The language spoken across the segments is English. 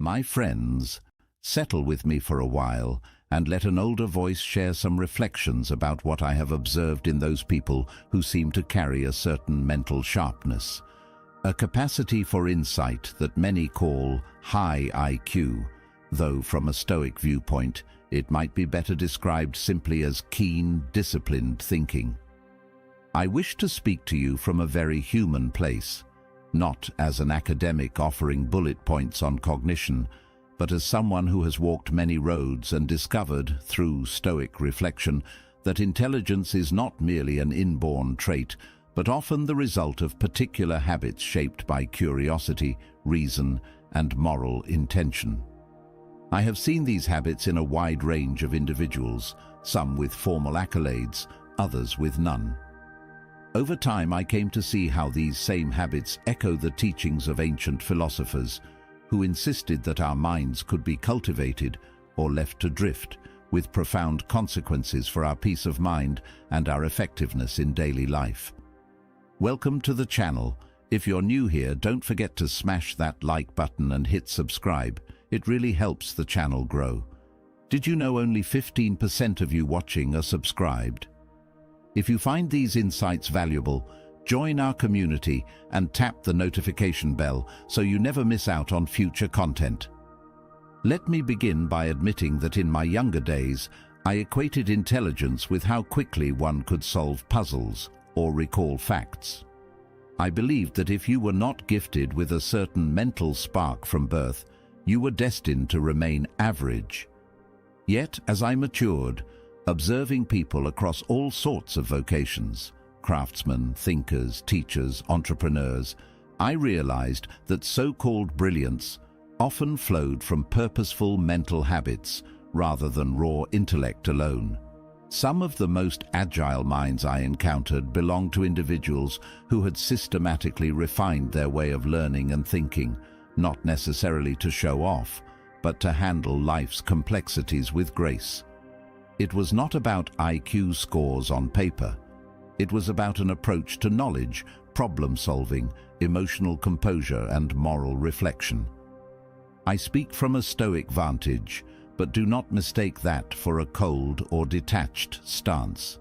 My friends, settle with me for a while and let an older voice share some reflections about what I have observed in those people who seem to carry a certain mental sharpness, a capacity for insight that many call high IQ, though from a Stoic viewpoint, it might be better described simply as keen, disciplined thinking. I wish to speak to you from a very human place, not as an academic offering bullet points on cognition, but as someone who has walked many roads and discovered, through Stoic reflection, that intelligence is not merely an inborn trait, but often the result of particular habits shaped by curiosity, reason, and moral intention. I have seen these habits in a wide range of individuals, some with formal accolades, others with none. Over time, I came to see how these same habits echo the teachings of ancient philosophers, who insisted that our minds could be cultivated or left to drift, with profound consequences for our peace of mind and our effectiveness in daily life. Welcome to the channel. If you're new here, don't forget to smash that like button and hit subscribe. It really helps the channel grow. Did you know only 15% of you watching are subscribed? If you find these insights valuable, join our community and tap the notification bell so you never miss out on future content. Let me begin by admitting that in my younger days, I equated intelligence with how quickly one could solve puzzles or recall facts. I believed that if you were not gifted with a certain mental spark from birth, you were destined to remain average. Yet, as I matured, observing people across all sorts of vocations, craftsmen, thinkers, teachers, entrepreneurs, I realized that so-called brilliance often flowed from purposeful mental habits rather than raw intellect alone. Some of the most agile minds I encountered belonged to individuals who had systematically refined their way of learning and thinking, not necessarily to show off, but to handle life's complexities with grace. It was not about IQ scores on paper. It was about an approach to knowledge, problem-solving, emotional composure, and moral reflection. I speak from a Stoic vantage, but do not mistake that for a cold or detached stance.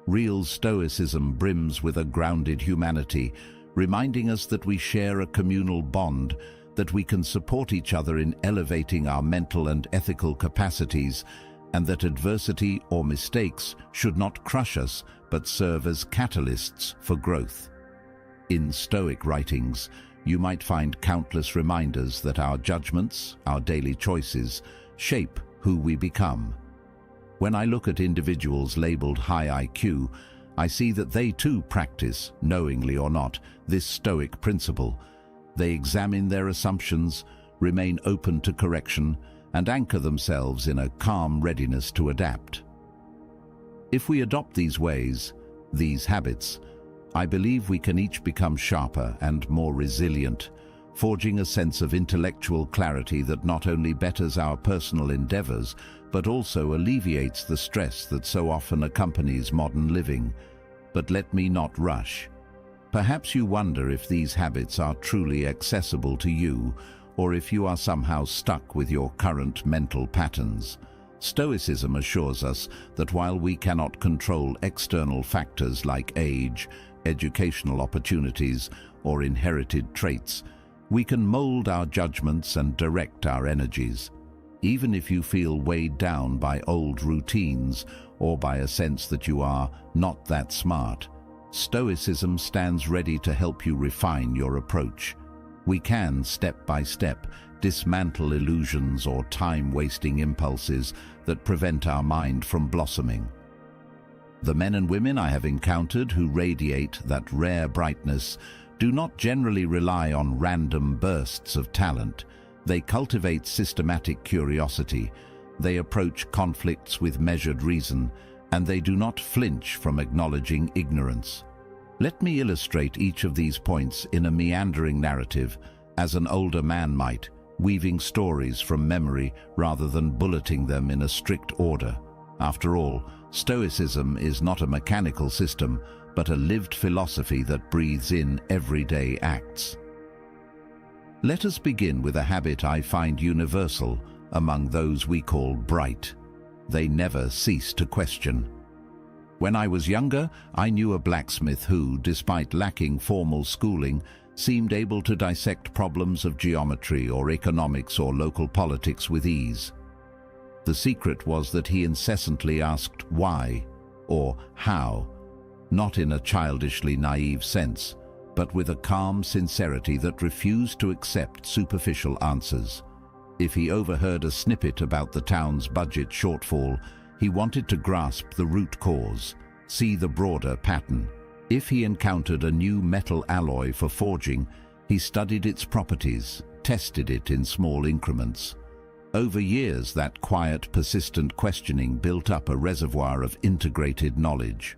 Real Stoicism brims with a grounded humanity, reminding us that we share a communal bond, that we can support each other in elevating our mental and ethical capacities, and that adversity or mistakes should not crush us but serve as catalysts for growth. In Stoic writings, you might find countless reminders that our judgments, our daily choices, shape who we become. When I look at individuals labeled high IQ, I see that they too practice, knowingly or not, this Stoic principle. They examine their assumptions, remain open to correction, and anchor themselves in a calm readiness to adapt. If we adopt these ways, these habits, I believe we can each become sharper and more resilient, forging a sense of intellectual clarity that not only betters our personal endeavors, but also alleviates the stress that so often accompanies modern living. But let me not rush. Perhaps you wonder if these habits are truly accessible to you, or if you are somehow stuck with your current mental patterns. Stoicism assures us that while we cannot control external factors like age, educational opportunities, or inherited traits, we can mold our judgments and direct our energies. Even if you feel weighed down by old routines or by a sense that you are not that smart, Stoicism stands ready to help you refine your approach. We can, step by step, dismantle illusions or time-wasting impulses that prevent our mind from blossoming. The men and women I have encountered who radiate that rare brightness do not generally rely on random bursts of talent. They cultivate systematic curiosity, they approach conflicts with measured reason, and they do not flinch from acknowledging ignorance. Let me illustrate each of these points in a meandering narrative, as an older man might, weaving stories from memory rather than bulleting them in a strict order. After all, Stoicism is not a mechanical system, but a lived philosophy that breathes in everyday acts. Let us begin with a habit I find universal among those we call bright. They never cease to question. When I was younger, I knew a blacksmith who, despite lacking formal schooling, seemed able to dissect problems of geometry or economics or local politics with ease. The secret was that he incessantly asked why or how, not in a childishly naive sense, but with a calm sincerity that refused to accept superficial answers. If he overheard a snippet about the town's budget shortfall, he wanted to grasp the root cause, see the broader pattern. If he encountered a new metal alloy for forging, he studied its properties, tested it in small increments. Over years, that quiet, persistent questioning built up a reservoir of integrated knowledge.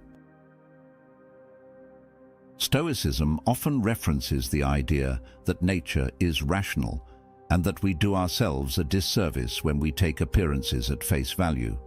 Stoicism often references the idea that nature is rational and that we do ourselves a disservice when we take appearances at face value.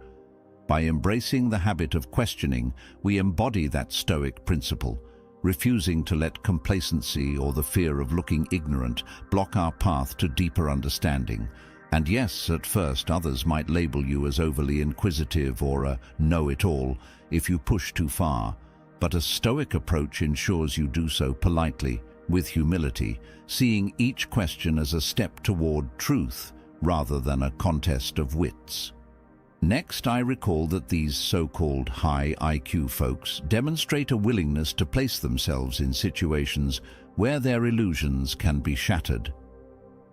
By embracing the habit of questioning, we embody that Stoic principle, refusing to let complacency or the fear of looking ignorant block our path to deeper understanding. And yes, at first others might label you as overly inquisitive or a know-it-all if you push too far, but a Stoic approach ensures you do so politely, with humility, seeing each question as a step toward truth rather than a contest of wits. Next, I recall that these so-called high IQ folks demonstrate a willingness to place themselves in situations where their illusions can be shattered.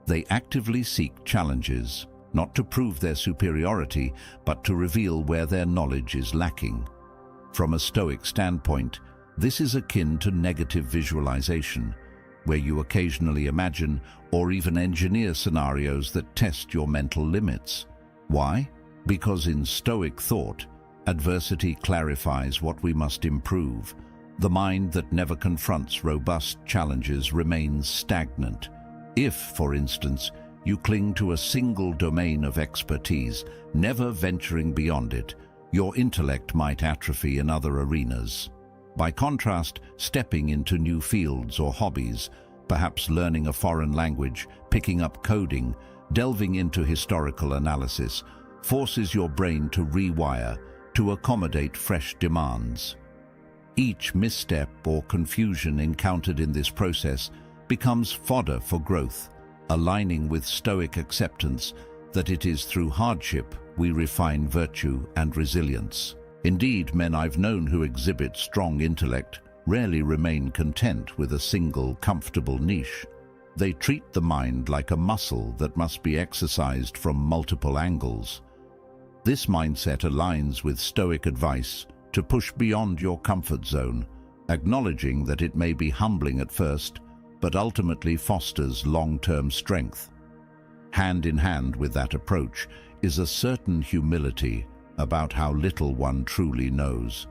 They actively seek challenges, not to prove their superiority, but to reveal where their knowledge is lacking. From a Stoic standpoint, this is akin to negative visualization, where you occasionally imagine or even engineer scenarios that test your mental limits. Why? Because in Stoic thought, adversity clarifies what we must improve. The mind that never confronts robust challenges remains stagnant. If, for instance, you cling to a single domain of expertise, never venturing beyond it, your intellect might atrophy in other arenas. By contrast, stepping into new fields or hobbies, perhaps learning a foreign language, picking up coding, delving into historical analysis, forces your brain to rewire, to accommodate fresh demands. Each misstep or confusion encountered in this process becomes fodder for growth, aligning with Stoic acceptance that it is through hardship we refine virtue and resilience. Indeed, men I've known who exhibit strong intellect rarely remain content with a single comfortable niche. They treat the mind like a muscle that must be exercised from multiple angles. This mindset aligns with Stoic advice to push beyond your comfort zone, acknowledging that it may be humbling at first, but ultimately fosters long-term strength. Hand in hand with that approach is a certain humility about how little one truly knows.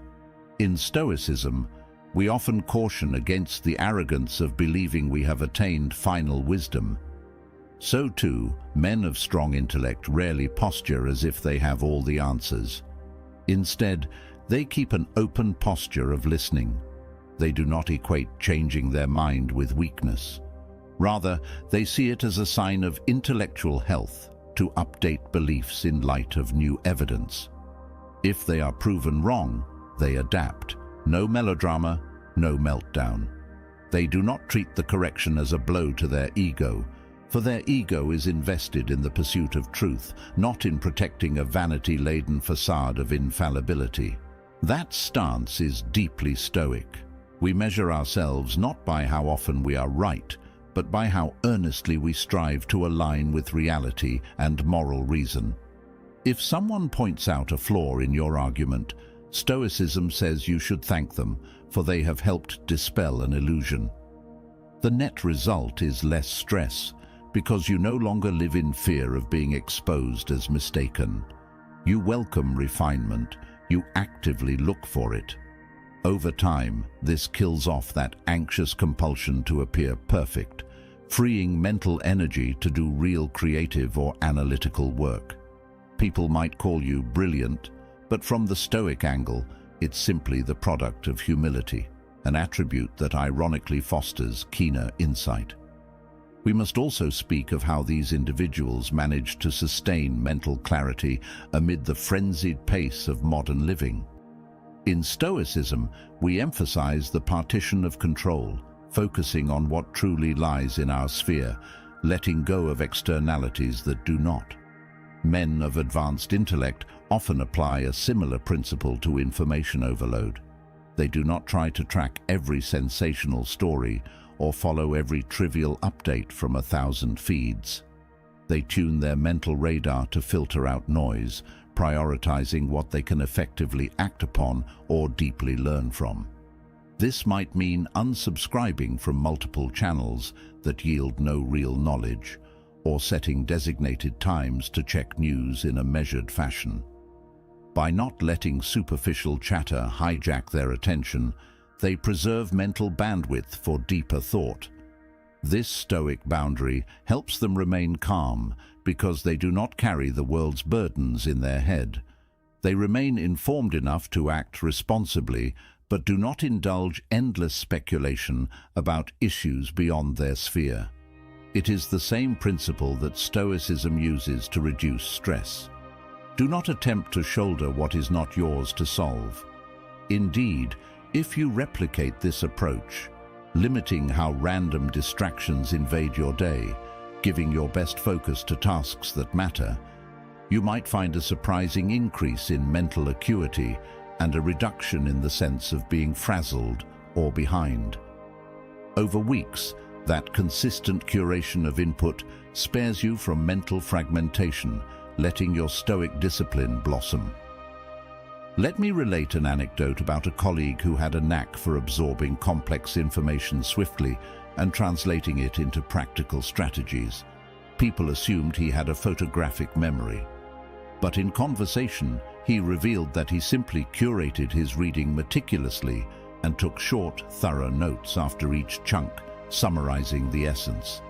In Stoicism, we often caution against the arrogance of believing we have attained final wisdom. So too, men of strong intellect rarely posture as if they have all the answers. Instead, they keep an open posture of listening. They do not equate changing their mind with weakness. Rather, they see it as a sign of intellectual health to update beliefs in light of new evidence. If they are proven wrong, they adapt. No melodrama, no meltdown. They do not treat the correction as a blow to their ego, for their ego is invested in the pursuit of truth, not in protecting a vanity-laden facade of infallibility. That stance is deeply Stoic. We measure ourselves not by how often we are right, but by how earnestly we strive to align with reality and moral reason. If someone points out a flaw in your argument, Stoicism says you should thank them, for they have helped dispel an illusion. The net result is less stress, because you no longer live in fear of being exposed as mistaken. You welcome refinement, you actively look for it. Over time, this kills off that anxious compulsion to appear perfect, freeing mental energy to do real creative or analytical work. People might call you brilliant, but from the Stoic angle, it's simply the product of humility, an attribute that ironically fosters keener insight. We must also speak of how these individuals managed to sustain mental clarity amid the frenzied pace of modern living. In Stoicism, we emphasize the partition of control, focusing on what truly lies in our sphere, letting go of externalities that do not. Men of advanced intellect often apply a similar principle to information overload. They do not try to track every sensational story or follow every trivial update from 1,000 feeds. They tune their mental radar to filter out noise, prioritizing what they can effectively act upon or deeply learn from. This might mean unsubscribing from multiple channels that yield no real knowledge, or setting designated times to check news in a measured fashion. By not letting superficial chatter hijack their attention, they preserve mental bandwidth for deeper thought. This Stoic boundary helps them remain calm because they do not carry the world's burdens in their head. They remain informed enough to act responsibly, but do not indulge endless speculation about issues beyond their sphere. It is the same principle that Stoicism uses to reduce stress. Do not attempt to shoulder what is not yours to solve. Indeed, if you replicate this approach, limiting how random distractions invade your day, giving your best focus to tasks that matter, you might find a surprising increase in mental acuity and a reduction in the sense of being frazzled or behind. Over weeks, that consistent curation of input spares you from mental fragmentation, letting your Stoic discipline blossom. Let me relate an anecdote about a colleague who had a knack for absorbing complex information swiftly and translating it into practical strategies. People assumed he had a photographic memory. But in conversation, he revealed that he simply curated his reading meticulously and took short, thorough notes after each chunk, summarizing the essence.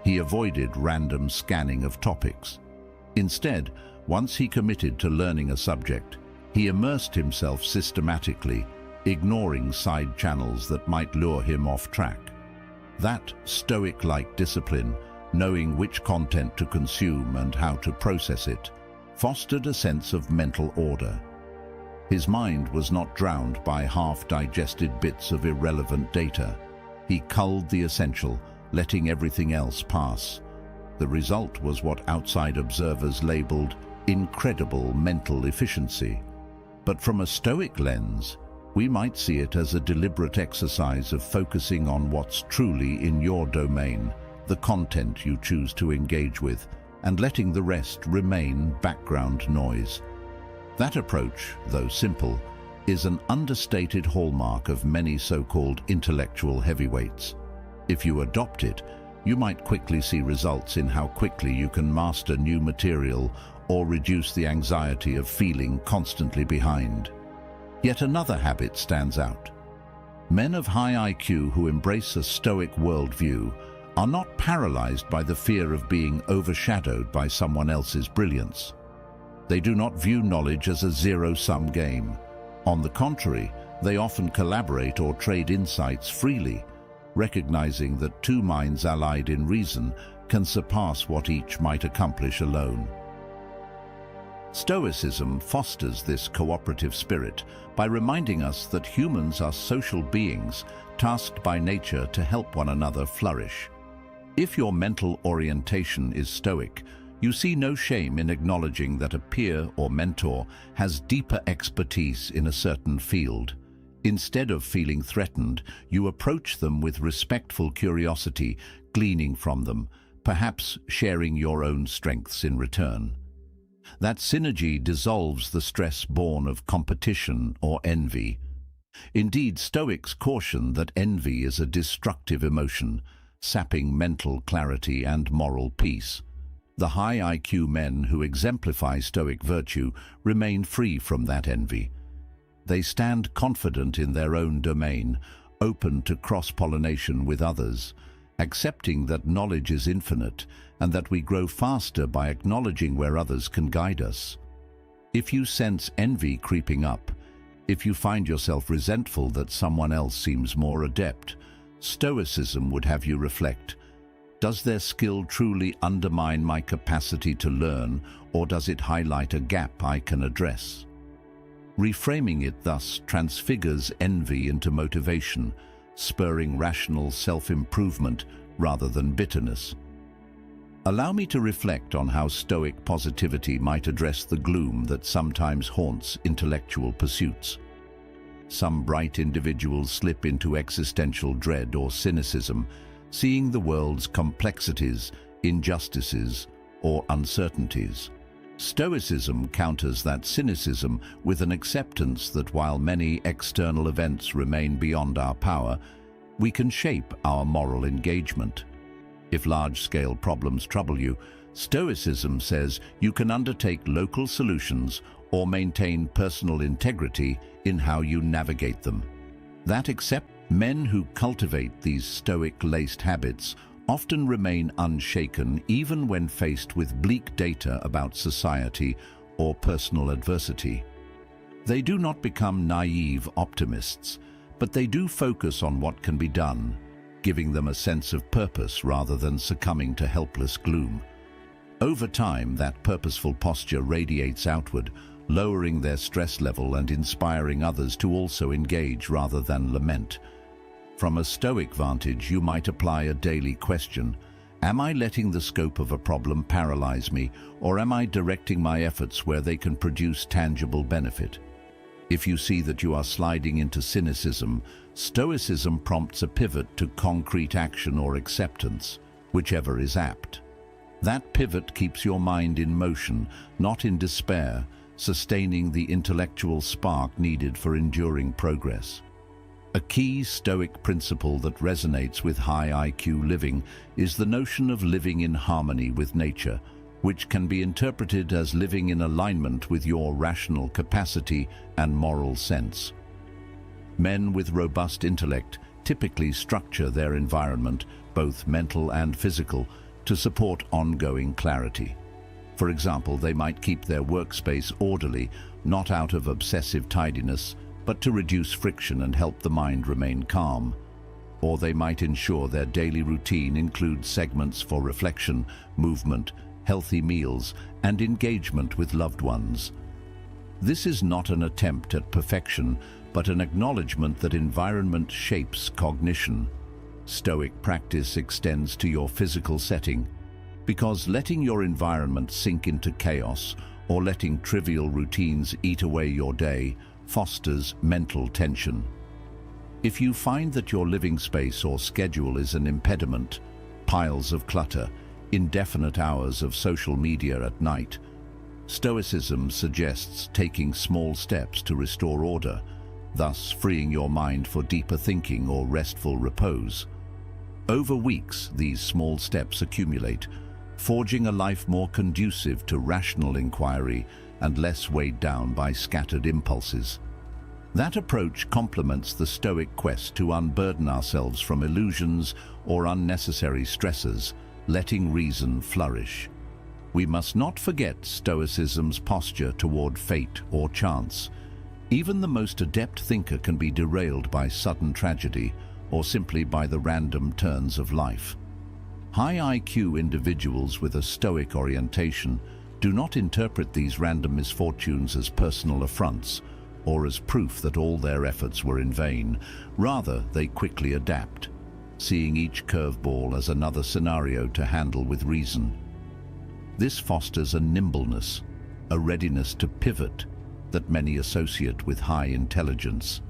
He avoided random scanning of topics. Instead, once he committed to learning a subject, he immersed himself systematically, ignoring side channels that might lure him off track. That Stoic-like discipline, knowing which content to consume and how to process it, fostered a sense of mental order. His mind was not drowned by half-digested bits of irrelevant data. He culled the essential, letting everything else pass. The result was what outside observers labeled incredible mental efficiency. But from a Stoic lens, we might see it as a deliberate exercise of focusing on what's truly in your domain, the content you choose to engage with, and letting the rest remain background noise. That approach, though simple, is an understated hallmark of many so-called intellectual heavyweights. If you adopt it, you might quickly see results in how quickly you can master new material or reduce the anxiety of feeling constantly behind. Yet another habit stands out. Men of high IQ who embrace a Stoic worldview are not paralyzed by the fear of being overshadowed by someone else's brilliance. They do not view knowledge as a zero-sum game. On the contrary, they often collaborate or trade insights freely, recognizing that two minds allied in reason can surpass what each might accomplish alone. Stoicism fosters this cooperative spirit by reminding us that humans are social beings tasked by nature to help one another flourish. If your mental orientation is Stoic, you see no shame in acknowledging that a peer or mentor has deeper expertise in a certain field. Instead of feeling threatened, you approach them with respectful curiosity, gleaning from them, perhaps sharing your own strengths in return. That synergy dissolves the stress born of competition or envy. Indeed, Stoics caution that envy is a destructive emotion, sapping mental clarity and moral peace. The high IQ men who exemplify Stoic virtue remain free from that envy. They stand confident in their own domain, open to cross-pollination with others, accepting that knowledge is infinite and that we grow faster by acknowledging where others can guide us. If you sense envy creeping up, if you find yourself resentful that someone else seems more adept, Stoicism would have you reflect. Does their skill truly undermine my capacity to learn, or does it highlight a gap I can address? Reframing it thus transfigures envy into motivation, spurring rational self-improvement rather than bitterness. Allow me to reflect on how Stoic positivity might address the gloom that sometimes haunts intellectual pursuits. Some bright individuals slip into existential dread or cynicism, seeing the world's complexities, injustices, or uncertainties. Stoicism counters that cynicism with an acceptance that while many external events remain beyond our power, we can shape our moral engagement. If large-scale problems trouble you, Stoicism says you can undertake local solutions or maintain personal integrity in how you navigate them. Men who cultivate these Stoic-laced habits often remain unshaken even when faced with bleak data about society or personal adversity. They do not become naive optimists, but they do focus on what can be done, giving them a sense of purpose rather than succumbing to helpless gloom. Over time, that purposeful posture radiates outward, lowering their stress level and inspiring others to also engage rather than lament. From a Stoic vantage, you might apply a daily question: am I letting the scope of a problem paralyze me, or am I directing my efforts where they can produce tangible benefit? If you see that you are sliding into cynicism, Stoicism prompts a pivot to concrete action or acceptance, whichever is apt. That pivot keeps your mind in motion, not in despair, sustaining the intellectual spark needed for enduring progress. A key Stoic principle that resonates with high IQ living is the notion of living in harmony with nature, which can be interpreted as living in alignment with your rational capacity and moral sense. Men with robust intellect typically structure their environment, both mental and physical, to support ongoing clarity. For example, they might keep their workspace orderly, not out of obsessive tidiness, but to reduce friction and help the mind remain calm. Or they might ensure their daily routine includes segments for reflection, movement, healthy meals, and engagement with loved ones. This is not an attempt at perfection, but an acknowledgement that environment shapes cognition. Stoic practice extends to your physical setting, because letting your environment sink into chaos or letting trivial routines eat away your day fosters mental tension. If you find that your living space or schedule is an impediment, piles of clutter, indefinite hours of social media at night, Stoicism suggests taking small steps to restore order, thus freeing your mind for deeper thinking or restful repose. Over weeks, these small steps accumulate, forging a life more conducive to rational inquiry and less weighed down by scattered impulses. That approach complements the Stoic quest to unburden ourselves from illusions or unnecessary stresses, letting reason flourish. We must not forget Stoicism's posture toward fate or chance. Even the most adept thinker can be derailed by sudden tragedy or simply by the random turns of life. High IQ individuals with a Stoic orientation do not interpret these random misfortunes as personal affronts or as proof that all their efforts were in vain. Rather, they quickly adapt, seeing each curveball as another scenario to handle with reason. This fosters a nimbleness, a readiness to pivot that many associate with high intelligence.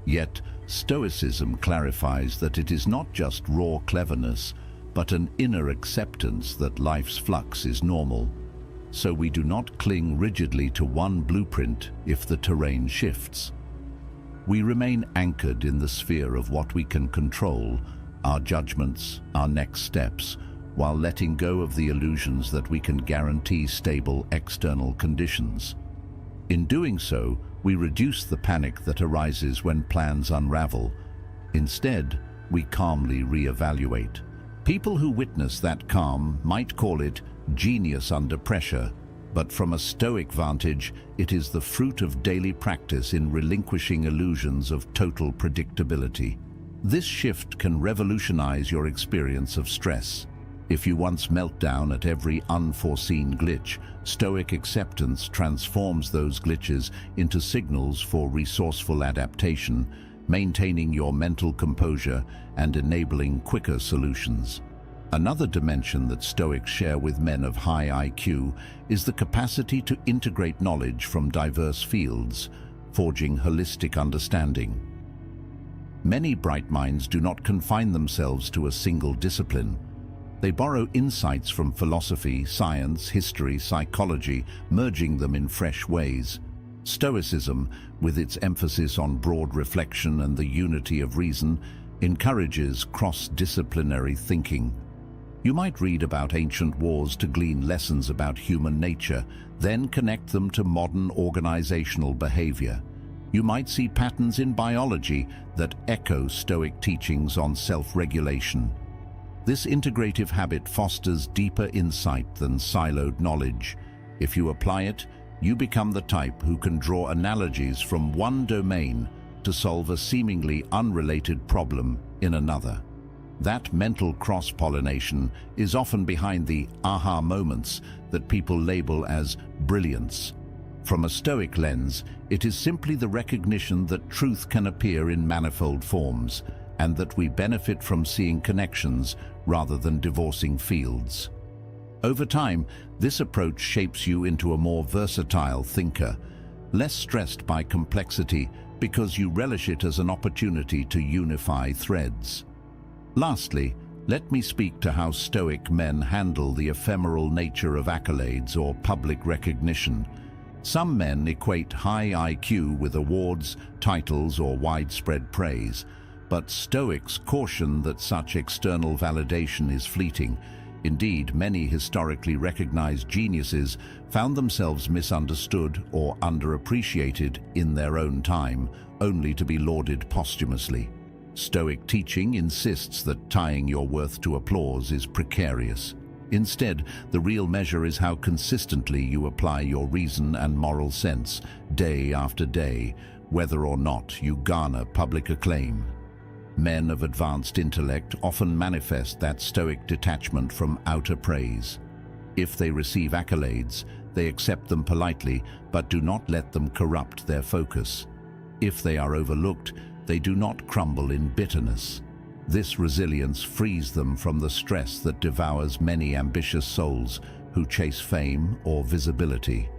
Yet, Stoicism clarifies that it is not just raw cleverness, but an inner acceptance that life's flux is normal, so we do not cling rigidly to one blueprint if the terrain shifts. We remain anchored in the sphere of what we can control, our judgments, our next steps, while letting go of the illusions that we can guarantee stable external conditions. In doing so, we reduce the panic that arises when plans unravel. Instead, we calmly reevaluate. People who witness that calm might call it genius under pressure, but from a Stoic vantage, it is the fruit of daily practice in relinquishing illusions of total predictability. This shift can revolutionize your experience of stress. If you once melt down at every unforeseen glitch, Stoic acceptance transforms those glitches into signals for resourceful adaptation, maintaining your mental composure and enabling quicker solutions. Another dimension that Stoics share with men of high IQ is the capacity to integrate knowledge from diverse fields, forging holistic understanding. Many bright minds do not confine themselves to a single discipline. They borrow insights from philosophy, science, history, psychology, merging them in fresh ways. Stoicism, with its emphasis on broad reflection and the unity of reason, encourages cross-disciplinary thinking. You might read about ancient wars to glean lessons about human nature, then connect them to modern organizational behavior. You might see patterns in biology that echo Stoic teachings on self-regulation. This integrative habit fosters deeper insight than siloed knowledge. If you apply it, you become the type who can draw analogies from one domain to solve a seemingly unrelated problem in another. That mental cross-pollination is often behind the aha moments that people label as brilliance. From a Stoic lens, it is simply the recognition that truth can appear in manifold forms, and that we benefit from seeing connections rather than divorcing fields. Over time, this approach shapes you into a more versatile thinker, less stressed by complexity because you relish it as an opportunity to unify threads. Lastly, let me speak to how Stoic men handle the ephemeral nature of accolades or public recognition. Some men equate high IQ with awards, titles, or widespread praise, but Stoics caution that such external validation is fleeting. Indeed, many historically recognized geniuses found themselves misunderstood or underappreciated in their own time, only to be lauded posthumously. Stoic teaching insists that tying your worth to applause is precarious. Instead, the real measure is how consistently you apply your reason and moral sense, day after day, whether or not you garner public acclaim. Men of advanced intellect often manifest that Stoic detachment from outer praise. If they receive accolades, they accept them politely, but do not let them corrupt their focus. If they are overlooked, they do not crumble in bitterness. This resilience frees them from the stress that devours many ambitious souls who chase fame or visibility.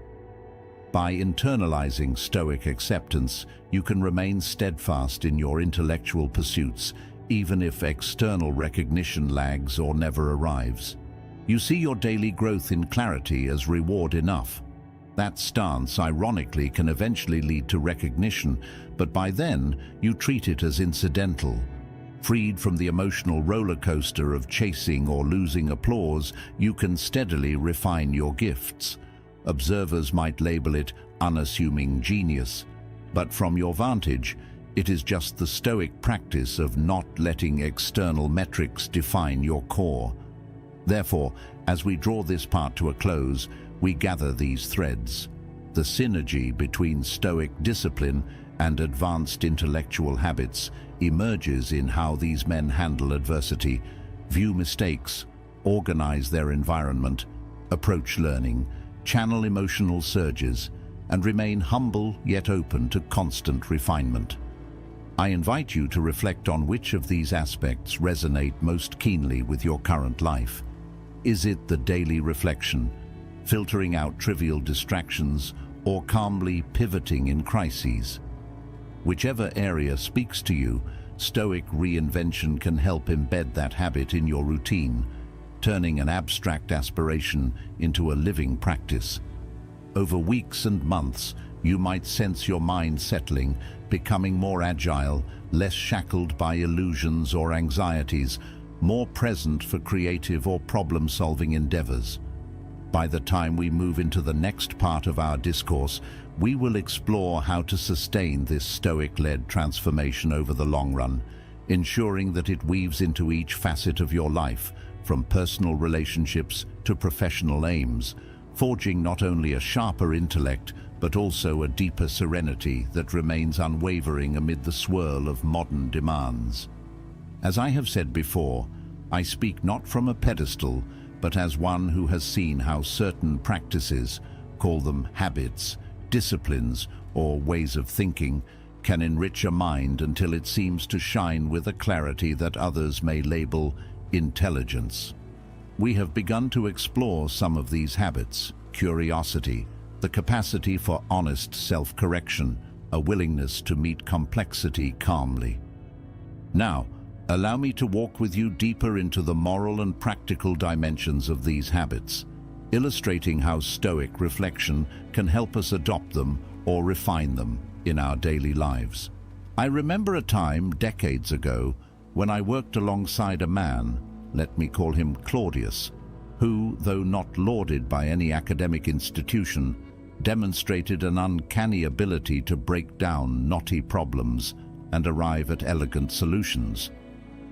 By internalizing Stoic acceptance, you can remain steadfast in your intellectual pursuits, even if external recognition lags or never arrives. You see your daily growth in clarity as reward enough. That stance, ironically, can eventually lead to recognition, but by then, you treat it as incidental. Freed from the emotional roller coaster of chasing or losing applause, you can steadily refine your gifts. Observers might label it unassuming genius, but from your vantage, it is just the Stoic practice of not letting external metrics define your core. Therefore, as we draw this part to a close, we gather these threads. The synergy between Stoic discipline and advanced intellectual habits emerges in how these men handle adversity, view mistakes, organize their environment, approach learning, channel emotional surges, and remain humble yet open to constant refinement. I invite you to reflect on which of these aspects resonate most keenly with your current life. Is it the daily reflection, filtering out trivial distractions, or calmly pivoting in crises? Whichever area speaks to you, Stoic reinvention can help embed that habit in your routine, turning an abstract aspiration into a living practice. Over weeks and months, you might sense your mind settling, becoming more agile, less shackled by illusions or anxieties, more present for creative or problem-solving endeavors. By the time we move into the next part of our discourse, we will explore how to sustain this Stoic-led transformation over the long run, ensuring that it weaves into each facet of your life, from personal relationships to professional aims, forging not only a sharper intellect, but also a deeper serenity that remains unwavering amid the swirl of modern demands. As I have said before, I speak not from a pedestal, but as one who has seen how certain practices, call them habits, disciplines, or ways of thinking, can enrich a mind until it seems to shine with a clarity that others may label intelligence. We have begun to explore some of these habits: curiosity, the capacity for honest self-correction, a willingness to meet complexity calmly. Now, allow me to walk with you deeper into the moral and practical dimensions of these habits, illustrating how Stoic reflection can help us adopt them or refine them in our daily lives. I remember a time decades ago when I worked alongside a man, let me call him Claudius, who, though not lauded by any academic institution, demonstrated an uncanny ability to break down knotty problems and arrive at elegant solutions.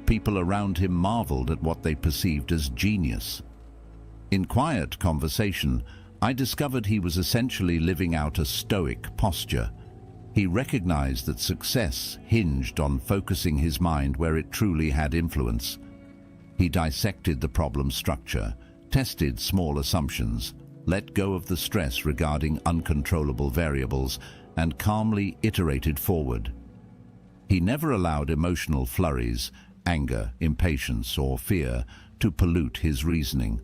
People around him marveled at what they perceived as genius. In quiet conversation, I discovered he was essentially living out a Stoic posture. He recognized that success hinged on focusing his mind where it truly had influence. He dissected the problem structure, tested small assumptions, let go of the stress regarding uncontrollable variables, and calmly iterated forward. He never allowed emotional flurries, anger, impatience, or fear to pollute his reasoning.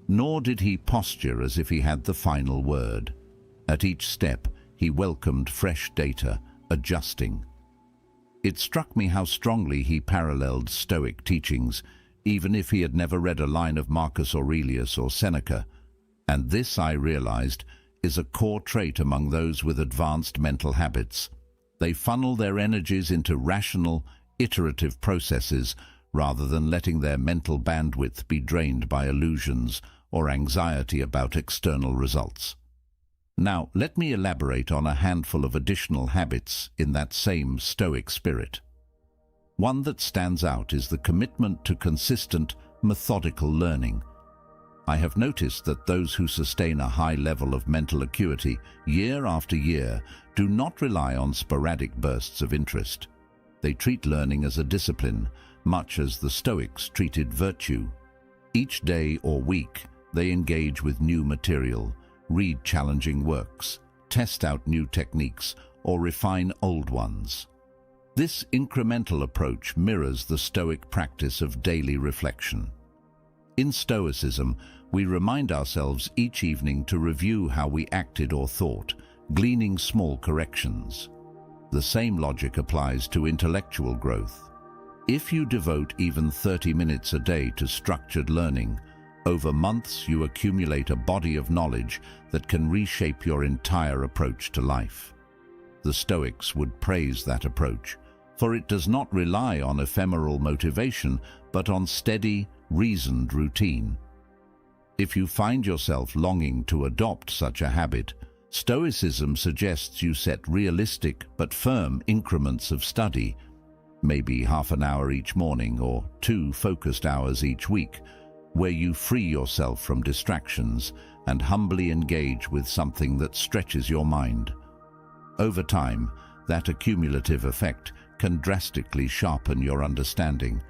Nor did he posture as if he had the final word. At each step, he welcomed fresh data, adjusting. It struck me how strongly he paralleled Stoic teachings, even if he had never read a line of Marcus Aurelius or Seneca. And this, I realized, is a core trait among those with advanced mental habits. They funnel their energies into rational, iterative processes rather than letting their mental bandwidth be drained by illusions or anxiety about external results. Now, let me elaborate on a handful of additional habits in that same Stoic spirit. One that stands out is the commitment to consistent, methodical learning. I have noticed that those who sustain a high level of mental acuity year after year do not rely on sporadic bursts of interest. They treat learning as a discipline, much as the Stoics treated virtue. Each day or week, they engage with new material, read challenging works, test out new techniques, or refine old ones. This incremental approach mirrors the Stoic practice of daily reflection. In Stoicism, we remind ourselves each evening to review how we acted or thought, gleaning small corrections. The same logic applies to intellectual growth. If you devote even 30 minutes a day to structured learning, over months you accumulate a body of knowledge that can reshape your entire approach to life. The Stoics would praise that approach, for it does not rely on ephemeral motivation, but on steady, reasoned routine. If you find yourself longing to adopt such a habit, Stoicism suggests you set realistic but firm increments of study, maybe half an hour each morning or 2 focused hours each week, where you free yourself from distractions and humbly engage with something that stretches your mind. Over time, that accumulative effect can drastically sharpen your understanding.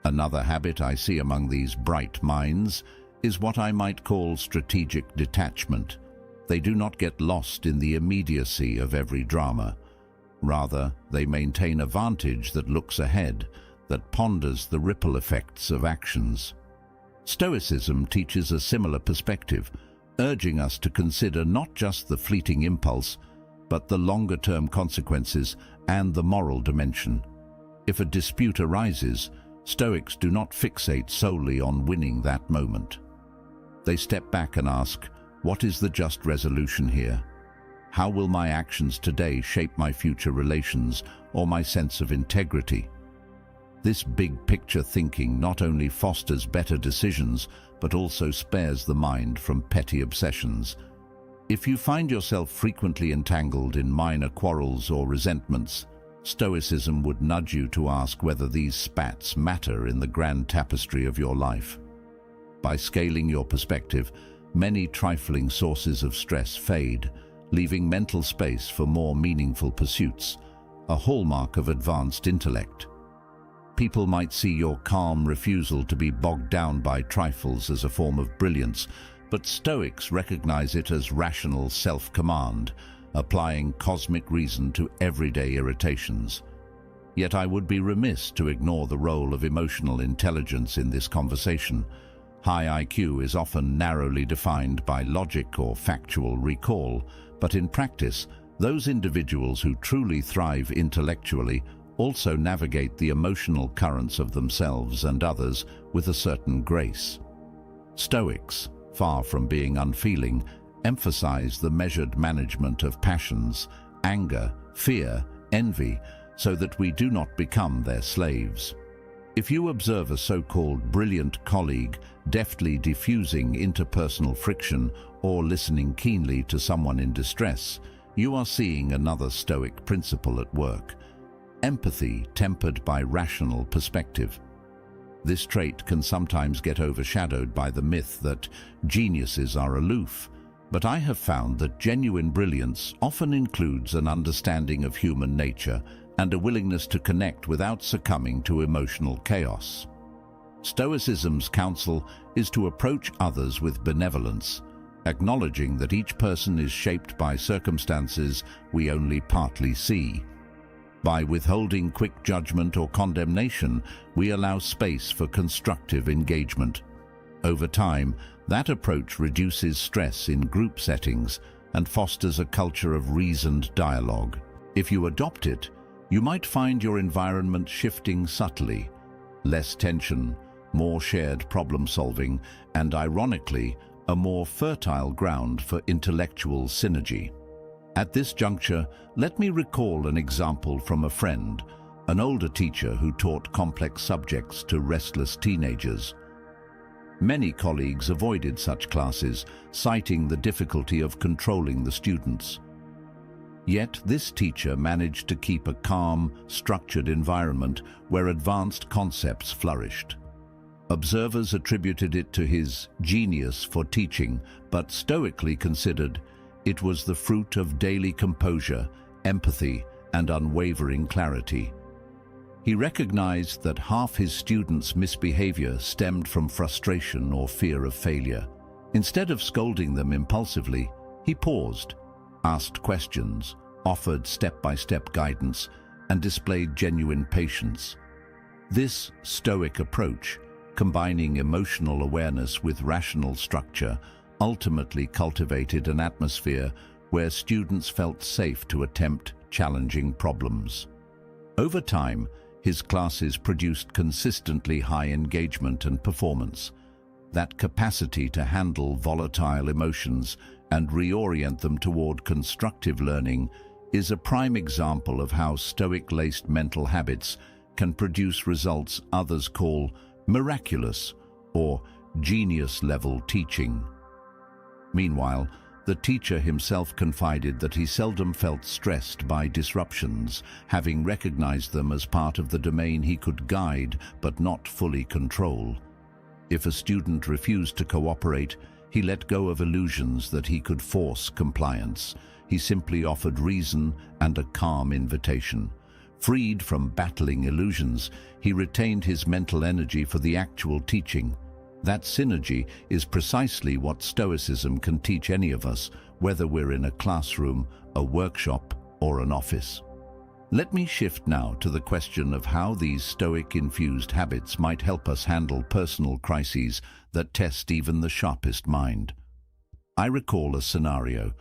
Another habit I see among these bright minds is what I might call strategic detachment. They do not get lost in the immediacy of every drama. Rather, they maintain a vantage that looks ahead, that ponders the ripple effects of actions. Stoicism teaches a similar perspective, urging us to consider not just the fleeting impulse, but the longer-term consequences and the moral dimension. If a dispute arises, Stoics do not fixate solely on winning that moment. They step back and ask, what is the just resolution here? How will my actions today shape my future relations or my sense of integrity? This big-picture thinking not only fosters better decisions, but also spares the mind from petty obsessions. If you find yourself frequently entangled in minor quarrels or resentments, Stoicism would nudge you to ask whether these spats matter in the grand tapestry of your life. By scaling your perspective, many trifling sources of stress fade, leaving mental space for more meaningful pursuits, a hallmark of advanced intellect. People might see your calm refusal to be bogged down by trifles as a form of brilliance, but Stoics recognize it as rational self-command, applying cosmic reason to everyday irritations. Yet I would be remiss to ignore the role of emotional intelligence in this conversation. High IQ is often narrowly defined by logic or factual recall, but in practice, those individuals who truly thrive intellectually also navigate the emotional currents of themselves and others with a certain grace. Stoics, far from being unfeeling, emphasize the measured management of passions, anger, fear, envy, so that we do not become their slaves. If you observe a so-called brilliant colleague deftly diffusing interpersonal friction or listening keenly to someone in distress, you are seeing another Stoic principle at work: empathy tempered by rational perspective. This trait can sometimes get overshadowed by the myth that geniuses are aloof, but I have found that genuine brilliance often includes an understanding of human nature and a willingness to connect without succumbing to emotional chaos. Stoicism's counsel is to approach others with benevolence, acknowledging that each person is shaped by circumstances we only partly see. By withholding quick judgment or condemnation, we allow space for constructive engagement. Over time, that approach reduces stress in group settings and fosters a culture of reasoned dialogue. If you adopt it, you might find your environment shifting subtly: less tension, more shared problem-solving, and ironically, a more fertile ground for intellectual synergy. At this juncture, let me recall an example from a friend, an older teacher who taught complex subjects to restless teenagers. Many colleagues avoided such classes, citing the difficulty of controlling the students. Yet this teacher managed to keep a calm, structured environment where advanced concepts flourished. Observers attributed it to his genius for teaching, but stoically considered it was the fruit of daily composure, empathy, and unwavering clarity. He recognized that half his students' misbehavior stemmed from frustration or fear of failure. Instead of scolding them impulsively, he paused, asked questions, offered step-by-step guidance, and displayed genuine patience. This Stoic approach, combining emotional awareness with rational structure, ultimately cultivated an atmosphere where students felt safe to attempt challenging problems. Over time, his classes produced consistently high engagement and performance. That capacity to handle volatile emotions and reorient them toward constructive learning is a prime example of how Stoic-laced mental habits can produce results others call miraculous or genius-level teaching. Meanwhile, the teacher himself confided that he seldom felt stressed by disruptions, having recognized them as part of the domain he could guide but not fully control. If a student refused to cooperate, he let go of illusions that he could force compliance. He simply offered reason and a calm invitation. Freed from battling illusions, he retained his mental energy for the actual teaching. That synergy is precisely what Stoicism can teach any of us, whether we're in a classroom, a workshop, or an office. Let me shift now to the question of how these Stoic-infused habits might help us handle personal crises that test even the sharpest mind. I recall a scenario.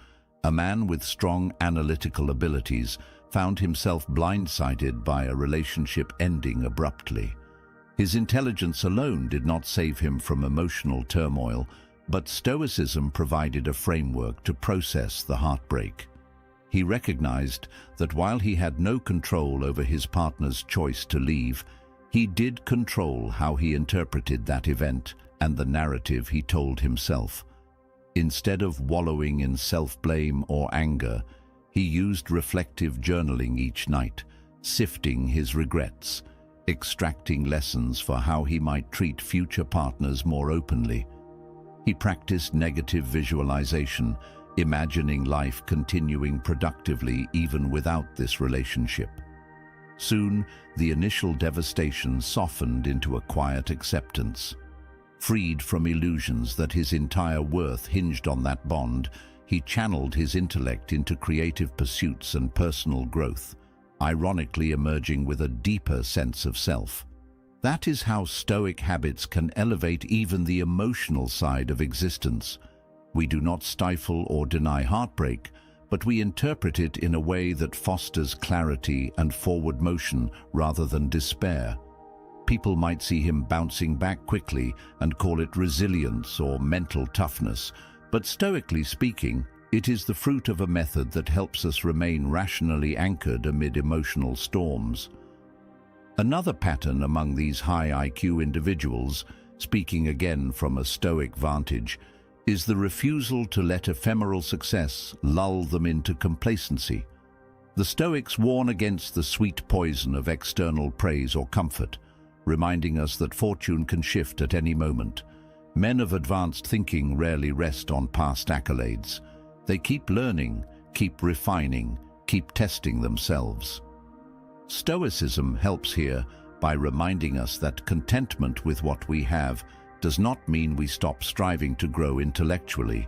A man with strong analytical abilities found himself blindsided by a relationship ending abruptly. His intelligence alone did not save him from emotional turmoil, but Stoicism provided a framework to process the heartbreak. He recognized that while he had no control over his partner's choice to leave, he did control how he interpreted that event and the narrative he told himself. Instead of wallowing in self-blame or anger, he used reflective journaling each night, sifting his regrets, extracting lessons for how he might treat future partners more openly. He practiced negative visualization, imagining life continuing productively even without this relationship. Soon, the initial devastation softened into a quiet acceptance. Freed from illusions that his entire worth hinged on that bond, he channeled his intellect into creative pursuits and personal growth, ironically emerging with a deeper sense of self. That is how Stoic habits can elevate even the emotional side of existence. We do not stifle or deny heartbreak, but we interpret it in a way that fosters clarity and forward motion rather than despair. People might see him bouncing back quickly and call it resilience or mental toughness, but stoically speaking, it is the fruit of a method that helps us remain rationally anchored amid emotional storms. Another pattern among these high IQ individuals, speaking again from a Stoic vantage, is the refusal to let ephemeral success lull them into complacency. The Stoics warn against the sweet poison of external praise or comfort, reminding us that fortune can shift at any moment. Men of advanced thinking rarely rest on past accolades. They keep learning, keep refining, keep testing themselves. Stoicism helps here by reminding us that contentment with what we have does not mean we stop striving to grow intellectually.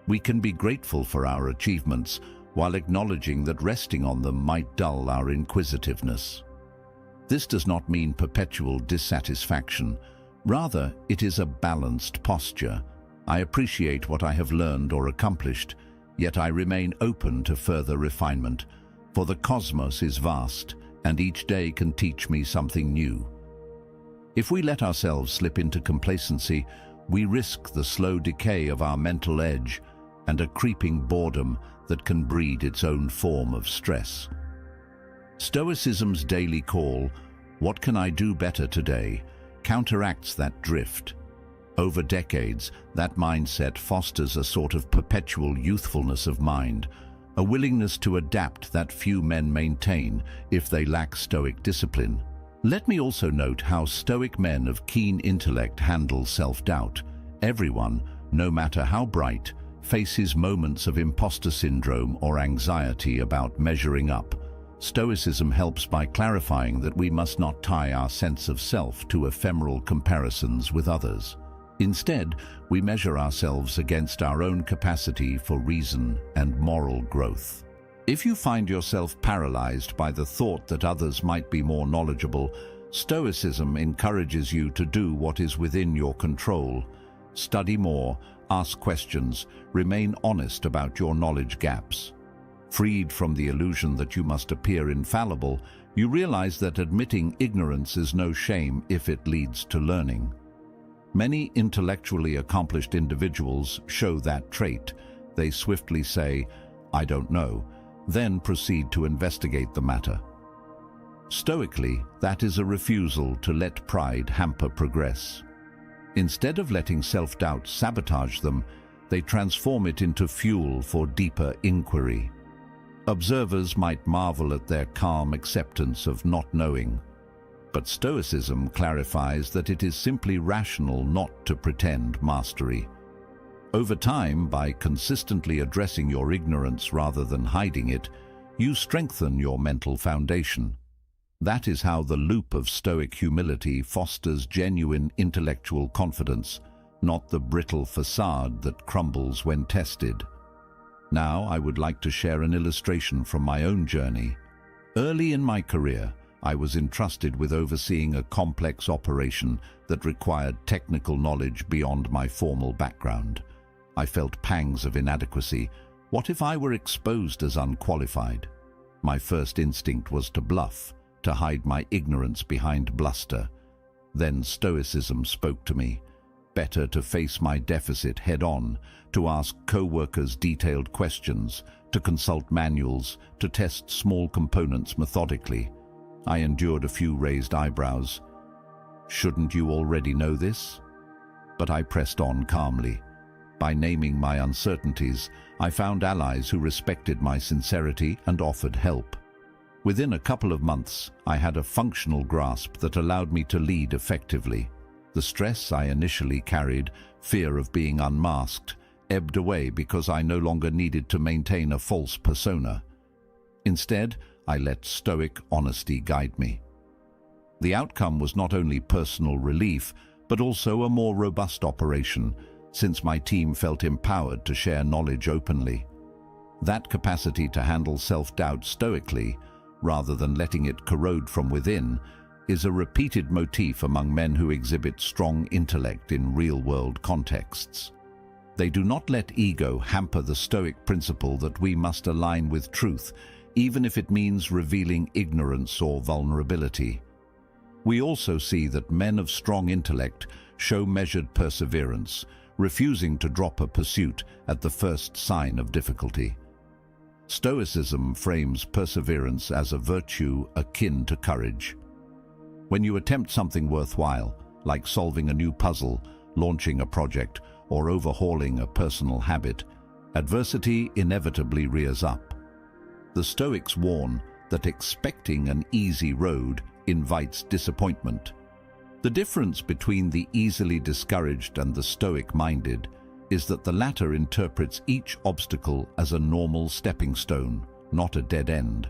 We can be grateful for our achievements while acknowledging that resting on them might dull our inquisitiveness. This does not mean perpetual dissatisfaction. Rather, it is a balanced posture. I appreciate what I have learned or accomplished, yet I remain open to further refinement, for the cosmos is vast, and each day can teach me something new. If we let ourselves slip into complacency, we risk the slow decay of our mental edge and a creeping boredom that can breed its own form of stress. Stoicism's daily call, "What can I do better today?" counteracts that drift. Over decades, that mindset fosters a sort of perpetual youthfulness of mind, a willingness to adapt that few men maintain if they lack Stoic discipline. Let me also note how Stoic men of keen intellect handle self-doubt. Everyone, no matter how bright, faces moments of imposter syndrome or anxiety about measuring up. Stoicism helps by clarifying that we must not tie our sense of self to ephemeral comparisons with others. Instead, we measure ourselves against our own capacity for reason and moral growth. If you find yourself paralyzed by the thought that others might be more knowledgeable, Stoicism encourages you to do what is within your control. Study more, ask questions, remain honest about your knowledge gaps. Freed from the illusion that you must appear infallible, you realize that admitting ignorance is no shame if it leads to learning. Many intellectually accomplished individuals show that trait. They swiftly say, "I don't know," then proceed to investigate the matter. Stoically, that is a refusal to let pride hamper progress. Instead of letting self-doubt sabotage them, they transform it into fuel for deeper inquiry. Observers might marvel at their calm acceptance of not knowing, but Stoicism clarifies that it is simply rational not to pretend mastery. Over time, by consistently addressing your ignorance rather than hiding it, you strengthen your mental foundation. That is how the loop of Stoic humility fosters genuine intellectual confidence, not the brittle facade that crumbles when tested. Now, I would like to share an illustration from my own journey. Early in my career, I was entrusted with overseeing a complex operation that required technical knowledge beyond my formal background. I felt pangs of inadequacy. What if I were exposed as unqualified? My first instinct was to bluff, to hide my ignorance behind bluster. Then Stoicism spoke to me. Better to face my deficit head-on, to ask co-workers detailed questions, to consult manuals, to test small components methodically. I endured a few raised eyebrows. Shouldn't you already know this? But I pressed on calmly. By naming my uncertainties, I found allies who respected my sincerity and offered help. Within a couple of months, I had a functional grasp that allowed me to lead effectively. The stress I initially carried, fear of being unmasked, ebbed away because I no longer needed to maintain a false persona. Instead, I let Stoic honesty guide me. The outcome was not only personal relief, but also a more robust operation, since my team felt empowered to share knowledge openly. That capacity to handle self-doubt stoically, rather than letting it corrode from within, is a repeated motif among men who exhibit strong intellect in real-world contexts. They do not let ego hamper the Stoic principle that we must align with truth, even if it means revealing ignorance or vulnerability. We also see that men of strong intellect show measured perseverance, refusing to drop a pursuit at the first sign of difficulty. Stoicism frames perseverance as a virtue akin to courage. When you attempt something worthwhile, like solving a new puzzle, launching a project, or overhauling a personal habit, adversity inevitably rears up. The Stoics warn that expecting an easy road invites disappointment. The difference between the easily discouraged and the Stoic-minded is that the latter interprets each obstacle as a normal stepping stone, not a dead end.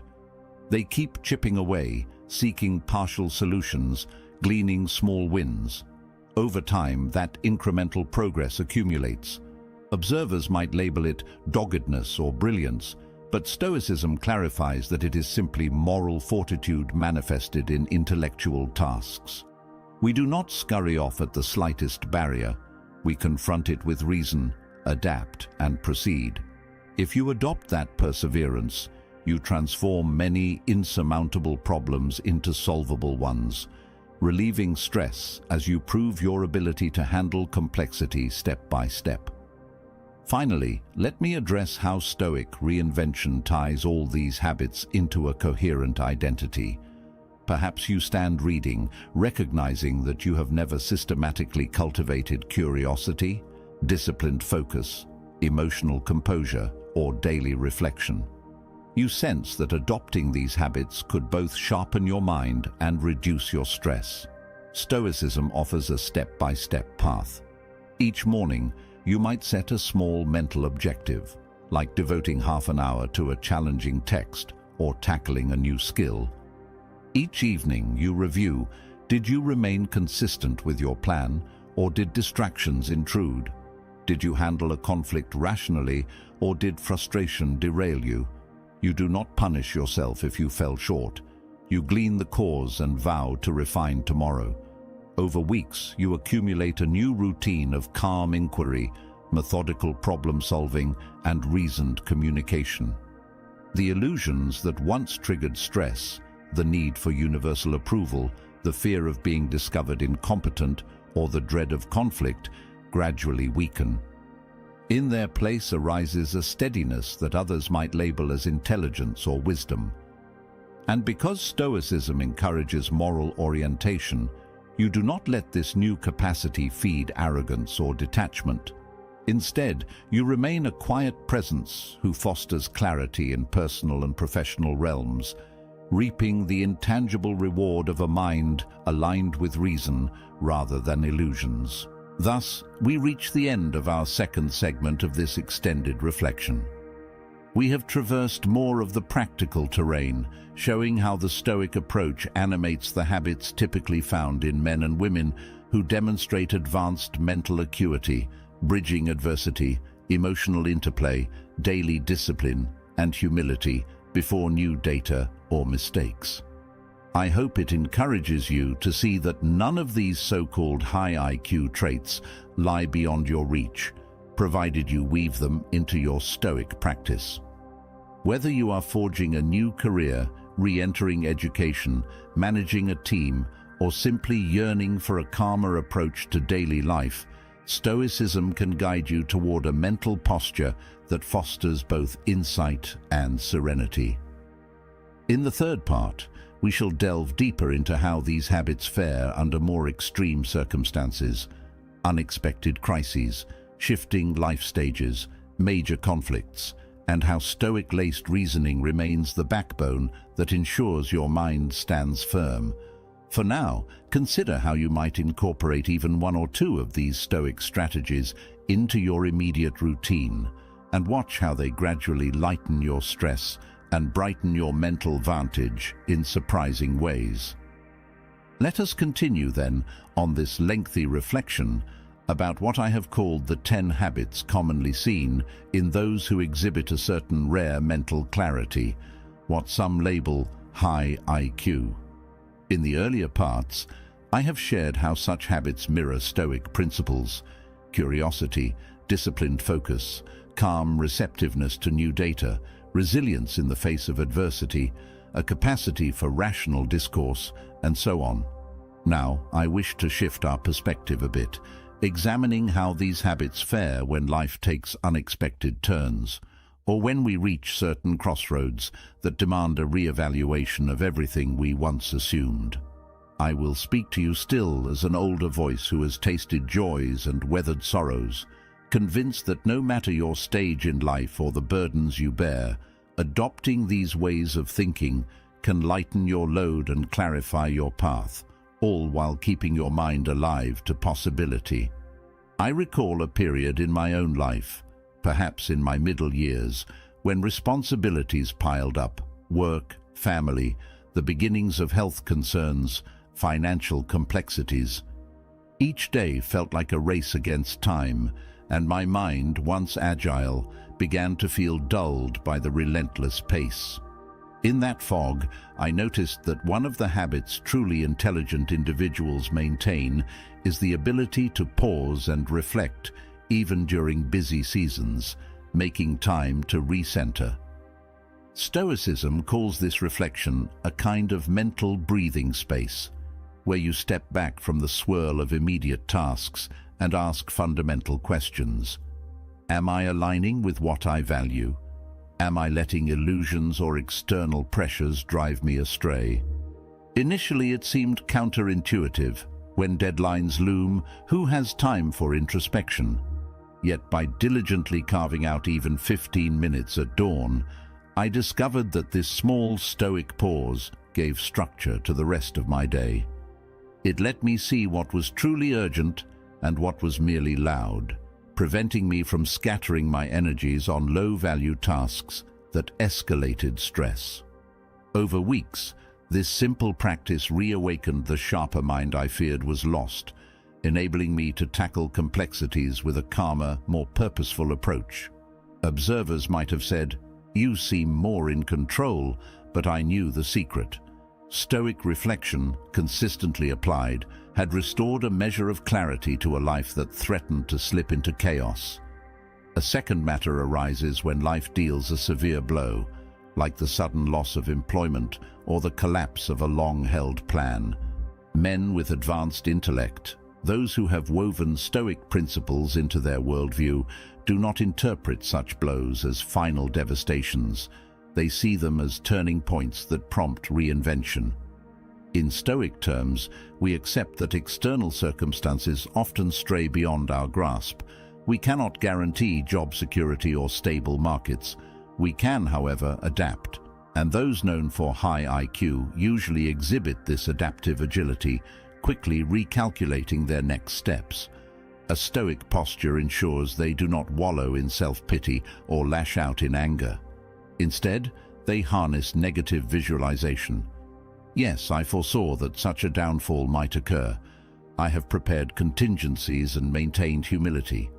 They keep chipping away, seeking partial solutions, gleaning small wins. Over time, that incremental progress accumulates. Observers might label it doggedness or brilliance, but Stoicism clarifies that it is simply moral fortitude manifested in intellectual tasks. We do not scurry off at the slightest barrier. We confront it with reason, adapt, and proceed. If you adopt that perseverance, you transform many insurmountable problems into solvable ones, relieving stress as you prove your ability to handle complexity step by step. Finally, let me address how Stoic reinvention ties all these habits into a coherent identity. Perhaps you stand reading, recognizing that you have never systematically cultivated curiosity, disciplined focus, emotional composure, or daily reflection. You sense that adopting these habits could both sharpen your mind and reduce your stress. Stoicism offers a step-by-step path. Each morning, you might set a small mental objective, like devoting half an hour to a challenging text or tackling a new skill. Each evening you review, did you remain consistent with your plan, or did distractions intrude? Did you handle a conflict rationally, or did frustration derail you? You do not punish yourself if you fell short. You glean the cause and vow to refine tomorrow. Over weeks, you accumulate a new routine of calm inquiry, methodical problem-solving, and reasoned communication. The illusions that once triggered stress, the need for universal approval, the fear of being discovered incompetent, or the dread of conflict, gradually weaken. In their place arises a steadiness that others might label as intelligence or wisdom. And because Stoicism encourages moral orientation, you do not let this new capacity feed arrogance or detachment. Instead, you remain a quiet presence who fosters clarity in personal and professional realms, reaping the intangible reward of a mind aligned with reason rather than illusions. Thus, we reach the end of our second segment of this extended reflection. We have traversed more of the practical terrain, showing how the Stoic approach animates the habits typically found in men and women who demonstrate advanced mental acuity, bridging adversity, emotional interplay, daily discipline, and humility before new data or mistakes. I hope it encourages you to see that none of these so-called high IQ traits lie beyond your reach, provided you weave them into your Stoic practice. Whether you are forging a new career, re-entering education, managing a team, or simply yearning for a calmer approach to daily life, Stoicism can guide you toward a mental posture that fosters both insight and serenity. In the third part, we shall delve deeper into how these habits fare under more extreme circumstances, unexpected crises, shifting life stages, major conflicts, and how Stoic-laced reasoning remains the backbone that ensures your mind stands firm. For now, consider how you might incorporate even one or two of these Stoic strategies into your immediate routine, and watch how they gradually lighten your stress and brighten your mental vantage in surprising ways. Let us continue then on this lengthy reflection about what I have called the 10 habits commonly seen in those who exhibit a certain rare mental clarity, what some label high IQ. In the earlier parts, I have shared how such habits mirror Stoic principles: curiosity, disciplined focus, calm receptiveness to new data, resilience in the face of adversity, a capacity for rational discourse, and so on. Now, I wish to shift our perspective a bit, examining how these habits fare when life takes unexpected turns, or when we reach certain crossroads that demand a re-evaluation of everything we once assumed. I will speak to you still as an older voice who has tasted joys and weathered sorrows, convinced that no matter your stage in life or the burdens you bear, adopting these ways of thinking can lighten your load and clarify your path, all while keeping your mind alive to possibility. I recall a period in my own life, perhaps in my middle years, when responsibilities piled up: work, family, the beginnings of health concerns, financial complexities. Each day felt like a race against time, and my mind, once agile, began to feel dulled by the relentless pace. In that fog, I noticed that one of the habits truly intelligent individuals maintain is the ability to pause and reflect, even during busy seasons, making time to recenter. Stoicism calls this reflection a kind of mental breathing space, where you step back from the swirl of immediate tasks and ask fundamental questions. Am I aligning with what I value? Am I letting illusions or external pressures drive me astray? Initially, it seemed counterintuitive. When deadlines loom, who has time for introspection? Yet by diligently carving out even 15 minutes at dawn, I discovered that this small Stoic pause gave structure to the rest of my day. It let me see what was truly urgent and what was merely loud, preventing me from scattering my energies on low-value tasks that escalated stress. Over weeks, this simple practice reawakened the sharper mind I feared was lost, enabling me to tackle complexities with a calmer, more purposeful approach. Observers might have said, "You seem more in control," but I knew the secret. Stoic reflection, consistently applied, had restored a measure of clarity to a life that threatened to slip into chaos. A second matter arises when life deals a severe blow, like the sudden loss of employment or the collapse of a long-held plan. Men with advanced intellect, those who have woven Stoic principles into their worldview, do not interpret such blows as final devastations. They see them as turning points that prompt reinvention. In Stoic terms, we accept that external circumstances often stray beyond our grasp. We cannot guarantee job security or stable markets. We can, however, adapt, and those known for high IQ usually exhibit this adaptive agility, quickly recalculating their next steps. A Stoic posture ensures they do not wallow in self-pity or lash out in anger. Instead, they harness negative visualization. Yes, I foresaw that such a downfall might occur. I have prepared contingencies and maintained humility.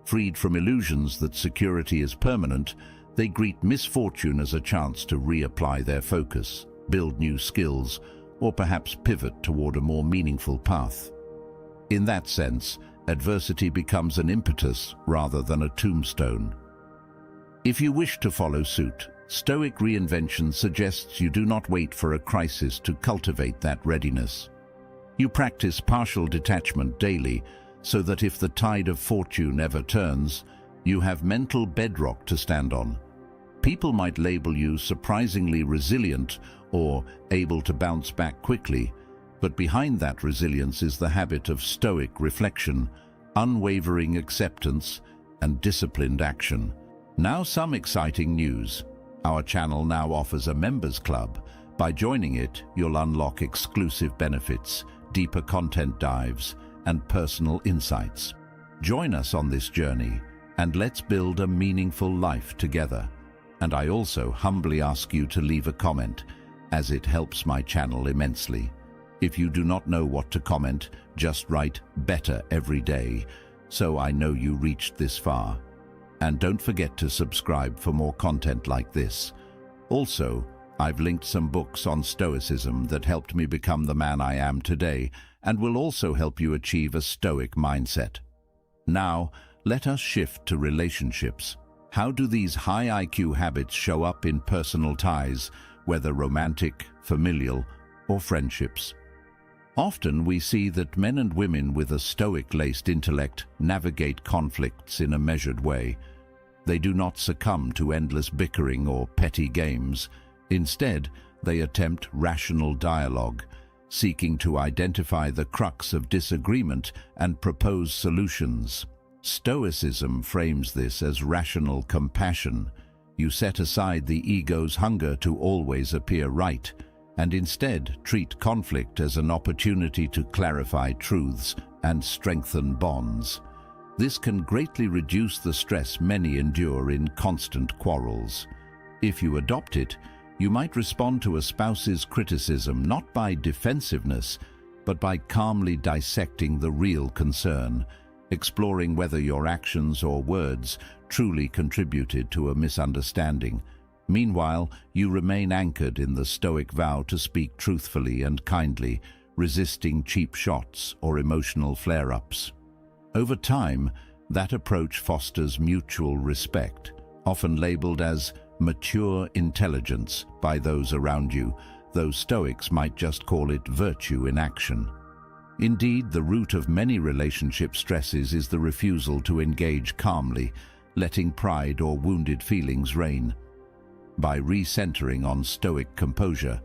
Freed from illusions that security is permanent, they greet misfortune as a chance to reapply their focus, build new skills, or perhaps pivot toward a more meaningful path. In that sense, adversity becomes an impetus rather than a tombstone. If you wish to follow suit, Stoic reinvention suggests you do not wait for a crisis to cultivate that readiness. You practice partial detachment daily, so that if the tide of fortune ever turns, you have mental bedrock to stand on. People might label you surprisingly resilient or able to bounce back quickly, but behind that resilience is the habit of Stoic reflection, unwavering acceptance, and disciplined action. Now some exciting news. Our channel now offers a members club. By joining it, you'll unlock exclusive benefits, deeper content dives, and personal insights. Join us on this journey, and let's build a meaningful life together. And I also humbly ask you to leave a comment, as it helps my channel immensely. If you do not know what to comment, just write "better" every day, so I know you reached this far. And don't forget to subscribe for more content like this. Also, I've linked some books on Stoicism that helped me become the man I am today, and will also help you achieve a Stoic mindset. Now, let us shift to relationships. How do these high IQ habits show up in personal ties, whether romantic, familial, or friendships? Often we see that men and women with a Stoic-laced intellect navigate conflicts in a measured way. They do not succumb to endless bickering or petty games. Instead, they attempt rational dialogue, seeking to identify the crux of disagreement and propose solutions. Stoicism frames this as rational compassion. You set aside the ego's hunger to always appear right, and instead treat conflict as an opportunity to clarify truths and strengthen bonds. This can greatly reduce the stress many endure in constant quarrels. If you adopt it, you might respond to a spouse's criticism not by defensiveness, but by calmly dissecting the real concern, exploring whether your actions or words truly contributed to a misunderstanding. Meanwhile, you remain anchored in the Stoic vow to speak truthfully and kindly, resisting cheap shots or emotional flare-ups. Over time, that approach fosters mutual respect, often labeled as mature intelligence by those around you, though Stoics might just call it virtue in action. Indeed, the root of many relationship stresses is the refusal to engage calmly, letting pride or wounded feelings reign. By recentering on Stoic composure,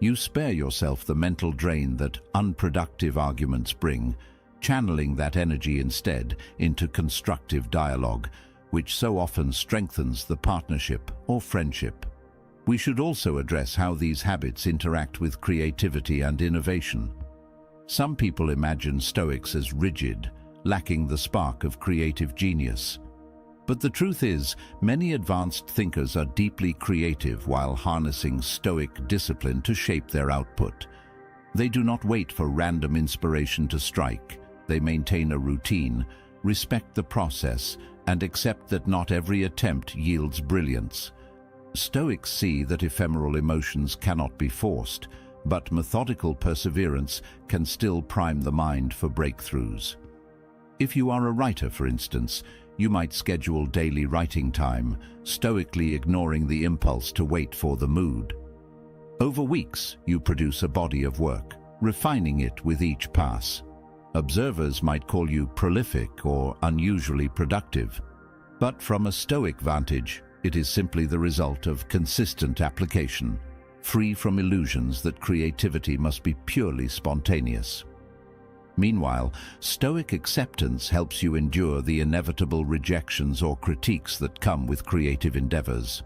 you spare yourself the mental drain that unproductive arguments bring, channeling that energy instead into constructive dialogue, which so often strengthens the partnership or friendship. We should also address how these habits interact with creativity and innovation. Some people imagine Stoics as rigid, lacking the spark of creative genius. But the truth is, many advanced thinkers are deeply creative while harnessing Stoic discipline to shape their output. They do not wait for random inspiration to strike. They maintain a routine, respect the process, and accept that not every attempt yields brilliance. Stoics see that ephemeral emotions cannot be forced, but methodical perseverance can still prime the mind for breakthroughs. If you are a writer, for instance, you might schedule daily writing time, stoically ignoring the impulse to wait for the mood. Over weeks, you produce a body of work, refining it with each pass. Observers might call you prolific or unusually productive, but from a Stoic vantage, it is simply the result of consistent application, free from illusions that creativity must be purely spontaneous. Meanwhile, Stoic acceptance helps you endure the inevitable rejections or critiques that come with creative endeavors.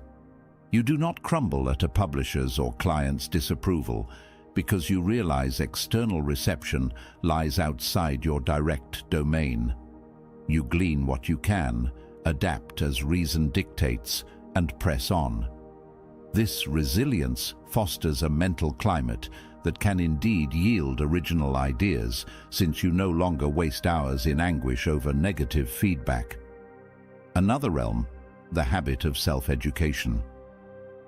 You do not crumble at a publisher's or client's disapproval because you realize external reception lies outside your direct domain. You glean what you can, adapt as reason dictates, and press on. This resilience fosters a mental climate that can indeed yield original ideas, since you no longer waste hours in anguish over negative feedback. Another realm, the habit of self-education.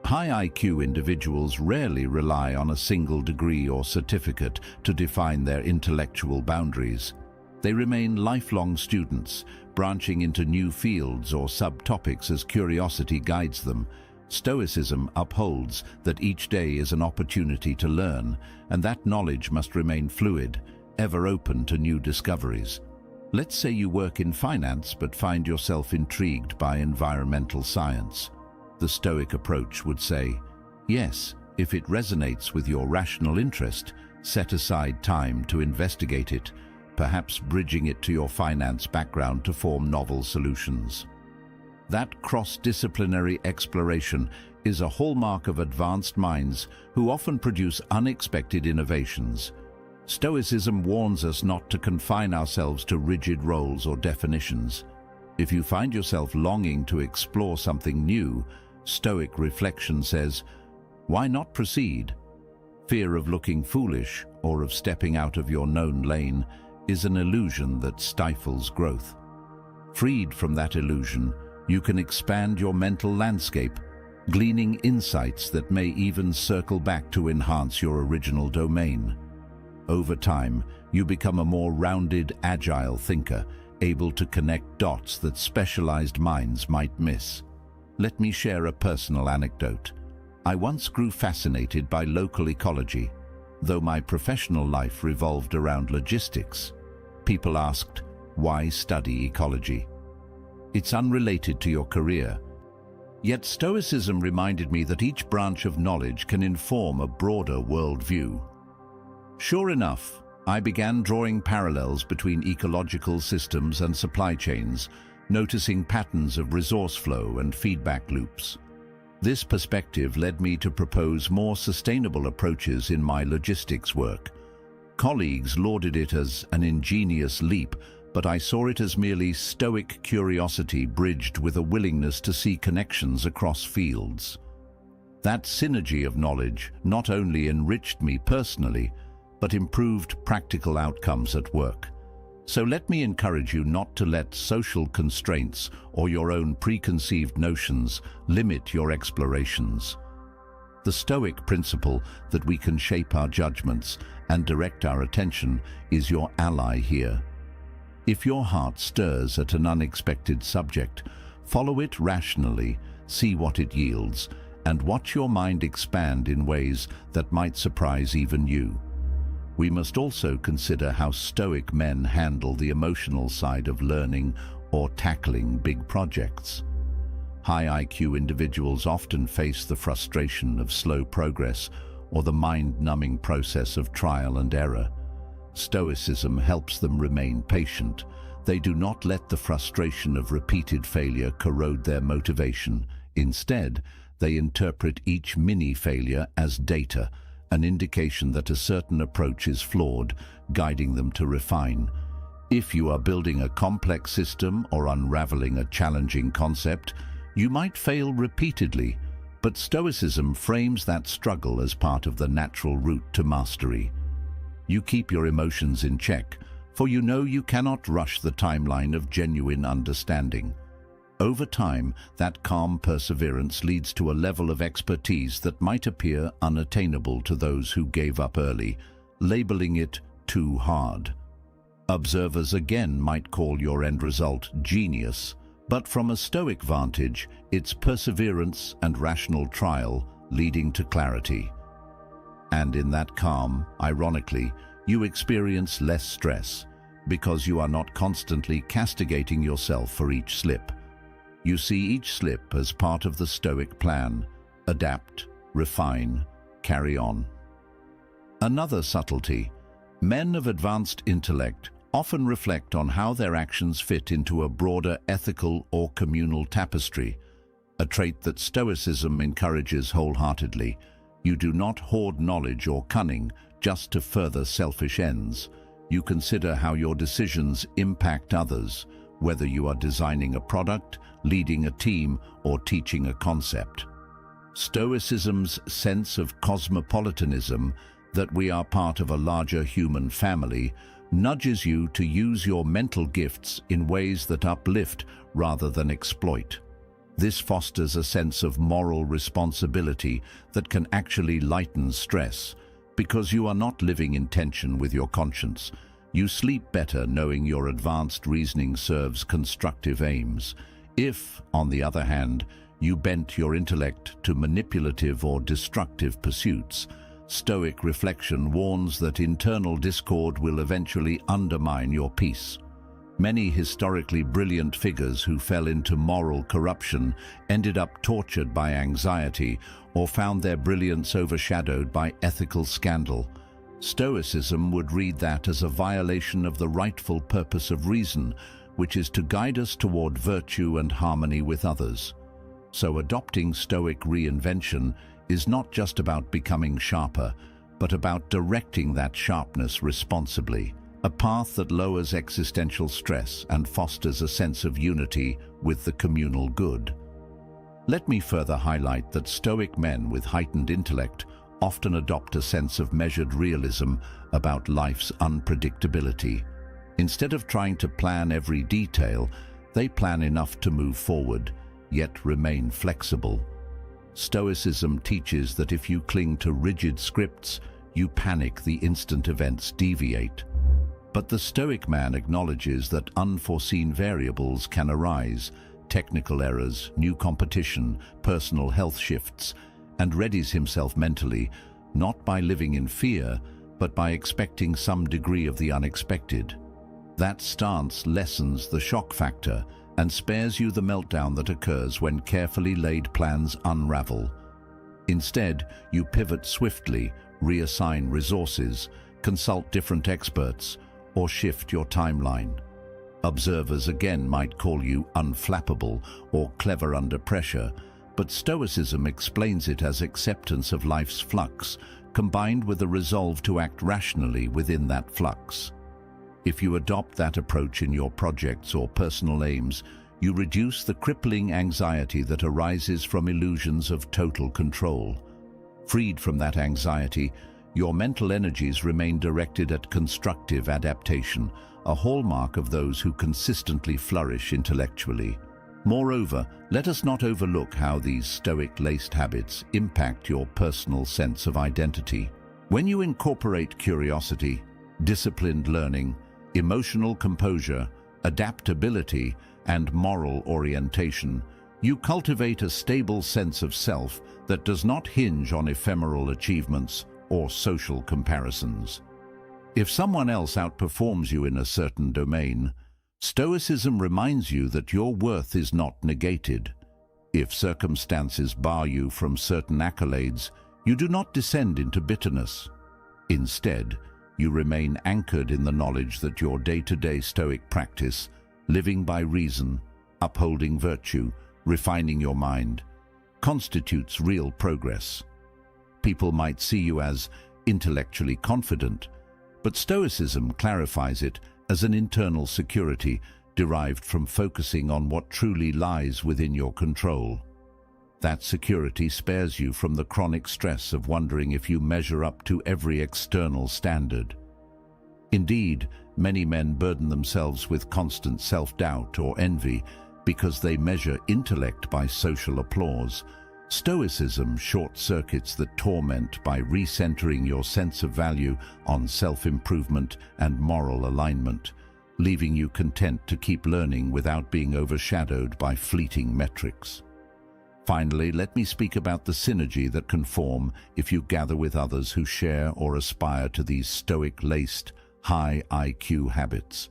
High IQ individuals rarely rely on a single degree or certificate to define their intellectual boundaries. They remain lifelong students, branching into new fields or subtopics as curiosity guides them. Stoicism upholds that each day is an opportunity to learn, and that knowledge must remain fluid, ever open to new discoveries. Let's say you work in finance but find yourself intrigued by environmental science. The Stoic approach would say, yes, if it resonates with your rational interest, set aside time to investigate it, perhaps bridging it to your finance background to form novel solutions. That cross-disciplinary exploration is a hallmark of advanced minds who often produce unexpected innovations. Stoicism warns us not to confine ourselves to rigid roles or definitions. If you find yourself longing to explore something new, Stoic reflection says, why not proceed? Fear of looking foolish or of stepping out of your known lane is an illusion that stifles growth. Freed from that illusion, you can expand your mental landscape, gleaning insights that may even circle back to enhance your original domain. Over time, you become a more rounded, agile thinker, able to connect dots that specialized minds might miss. Let me share a personal anecdote. I once grew fascinated by local ecology, though my professional life revolved around logistics. People asked, why study ecology? It's unrelated to your career. Yet Stoicism reminded me that each branch of knowledge can inform a broader worldview. Sure enough, I began drawing parallels between ecological systems and supply chains, noticing patterns of resource flow and feedback loops. This perspective led me to propose more sustainable approaches in my logistics work. Colleagues lauded it as an ingenious leap, but I saw it as merely Stoic curiosity bridged with a willingness to see connections across fields. That synergy of knowledge not only enriched me personally, but improved practical outcomes at work. So let me encourage you not to let social constraints or your own preconceived notions limit your explorations. The Stoic principle that we can shape our judgments and direct our attention is your ally here. If your heart stirs at an unexpected subject, follow it rationally, see what it yields, and watch your mind expand in ways that might surprise even you. We must also consider how Stoic men handle the emotional side of learning or tackling big projects. High IQ individuals often face the frustration of slow progress or the mind-numbing process of trial and error. Stoicism helps them remain patient. They do not let the frustration of repeated failure corrode their motivation. Instead, they interpret each mini-failure as data, an indication that a certain approach is flawed, guiding them to refine. If you are building a complex system or unraveling a challenging concept, you might fail repeatedly, but Stoicism frames that struggle as part of the natural route to mastery. You keep your emotions in check, for you know you cannot rush the timeline of genuine understanding. Over time, that calm perseverance leads to a level of expertise that might appear unattainable to those who gave up early, labeling it too hard. Observers again might call your end result genius, but from a Stoic vantage, it's perseverance and rational trial leading to clarity. And in that calm, ironically, you experience less stress, because you are not constantly castigating yourself for each slip. You see each slip as part of the Stoic plan: adapt, refine, carry on. Another subtlety: men of advanced intellect often reflect on how their actions fit into a broader ethical or communal tapestry, a trait that Stoicism encourages wholeheartedly. You do not hoard knowledge or cunning just to further selfish ends. You consider how your decisions impact others, whether you are designing a product, leading a team, or teaching a concept. Stoicism's sense of cosmopolitanism, that we are part of a larger human family, nudges you to use your mental gifts in ways that uplift rather than exploit. This fosters a sense of moral responsibility that can actually lighten stress, because you are not living in tension with your conscience. You sleep better knowing your advanced reasoning serves constructive aims. If, on the other hand, you bent your intellect to manipulative or destructive pursuits, Stoic reflection warns that internal discord will eventually undermine your peace. Many historically brilliant figures who fell into moral corruption ended up tortured by anxiety or found their brilliance overshadowed by ethical scandal. Stoicism would read that as a violation of the rightful purpose of reason, which is to guide us toward virtue and harmony with others. So adopting Stoic reinvention is not just about becoming sharper, but about directing that sharpness responsibly, a path that lowers existential stress and fosters a sense of unity with the communal good. Let me further highlight that Stoic men with heightened intellect often adopt a sense of measured realism about life's unpredictability. Instead of trying to plan every detail, they plan enough to move forward, yet remain flexible. Stoicism teaches that if you cling to rigid scripts, you panic the instant events deviate. But the Stoic man acknowledges that unforeseen variables can arise, technical errors, new competition, personal health shifts, and readies himself mentally, not by living in fear, but by expecting some degree of the unexpected. That stance lessens the shock factor and spares you the meltdown that occurs when carefully laid plans unravel. Instead, you pivot swiftly, reassign resources, consult different experts, or shift your timeline. Observers again might call you unflappable or clever under pressure, but Stoicism explains it as acceptance of life's flux, combined with a resolve to act rationally within that flux. If you adopt that approach in your projects or personal aims, you reduce the crippling anxiety that arises from illusions of total control. Freed from that anxiety, your mental energies remain directed at constructive adaptation, a hallmark of those who consistently flourish intellectually. Moreover, let us not overlook how these Stoic-laced habits impact your personal sense of identity. When you incorporate curiosity, disciplined learning, emotional composure, adaptability, and moral orientation, you cultivate a stable sense of self that does not hinge on ephemeral achievements or social comparisons. If someone else outperforms you in a certain domain, Stoicism reminds you that your worth is not negated. If circumstances bar you from certain accolades, you do not descend into bitterness. Instead, you remain anchored in the knowledge that your day-to-day Stoic practice, living by reason, upholding virtue, refining your mind, constitutes real progress. People might see you as intellectually confident, but Stoicism clarifies it as an internal security derived from focusing on what truly lies within your control. That security spares you from the chronic stress of wondering if you measure up to every external standard. Indeed, many men burden themselves with constant self-doubt or envy because they measure intellect by social applause. Stoicism short-circuits the torment by recentering your sense of value on self-improvement and moral alignment, leaving you content to keep learning without being overshadowed by fleeting metrics. Finally, let me speak about the synergy that can form if you gather with others who share or aspire to these Stoic-laced, high IQ habits.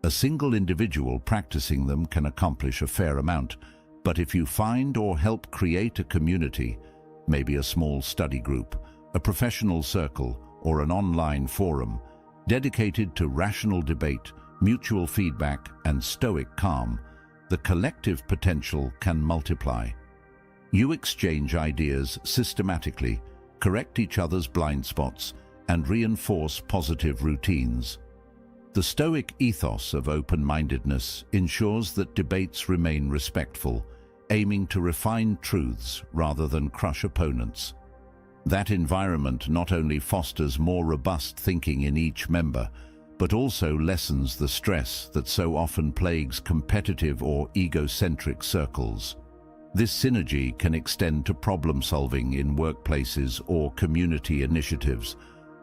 A single individual practicing them can accomplish a fair amount, but if you find or help create a community, maybe a small study group, a professional circle, or an online forum, dedicated to rational debate, mutual feedback, and Stoic calm, the collective potential can multiply. You exchange ideas systematically, correct each other's blind spots, and reinforce positive routines. The Stoic ethos of open-mindedness ensures that debates remain respectful, aiming to refine truths rather than crush opponents. That environment not only fosters more robust thinking in each member, but also lessens the stress that so often plagues competitive or egocentric circles. This synergy can extend to problem-solving in workplaces or community initiatives,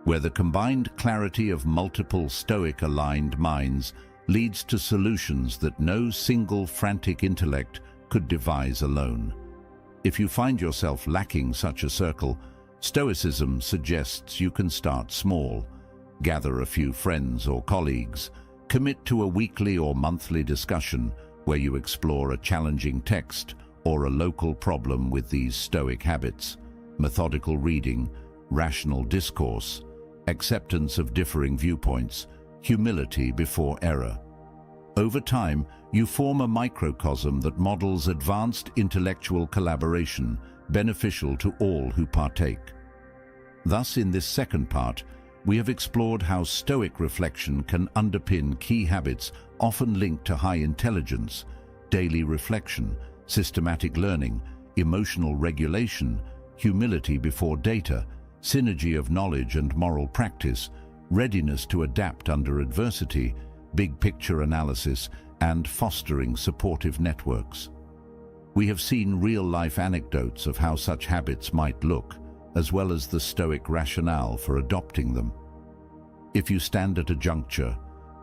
where the combined clarity of multiple Stoic-aligned minds leads to solutions that no single frantic intellect could devise alone. If you find yourself lacking such a circle, Stoicism suggests you can start small, gather a few friends or colleagues, commit to a weekly or monthly discussion where you explore a challenging text or a local problem with these Stoic habits: methodical reading, rational discourse, acceptance of differing viewpoints, humility before error. Over time, you form a microcosm that models advanced intellectual collaboration, beneficial to all who partake. Thus, in this second part, we have explored how Stoic reflection can underpin key habits often linked to high intelligence: daily reflection, systematic learning, emotional regulation, humility before data, synergy of knowledge and moral practice, readiness to adapt under adversity, big picture analysis, and fostering supportive networks. We have seen real-life anecdotes of how such habits might look, as well as the Stoic rationale for adopting them. If you stand at a juncture,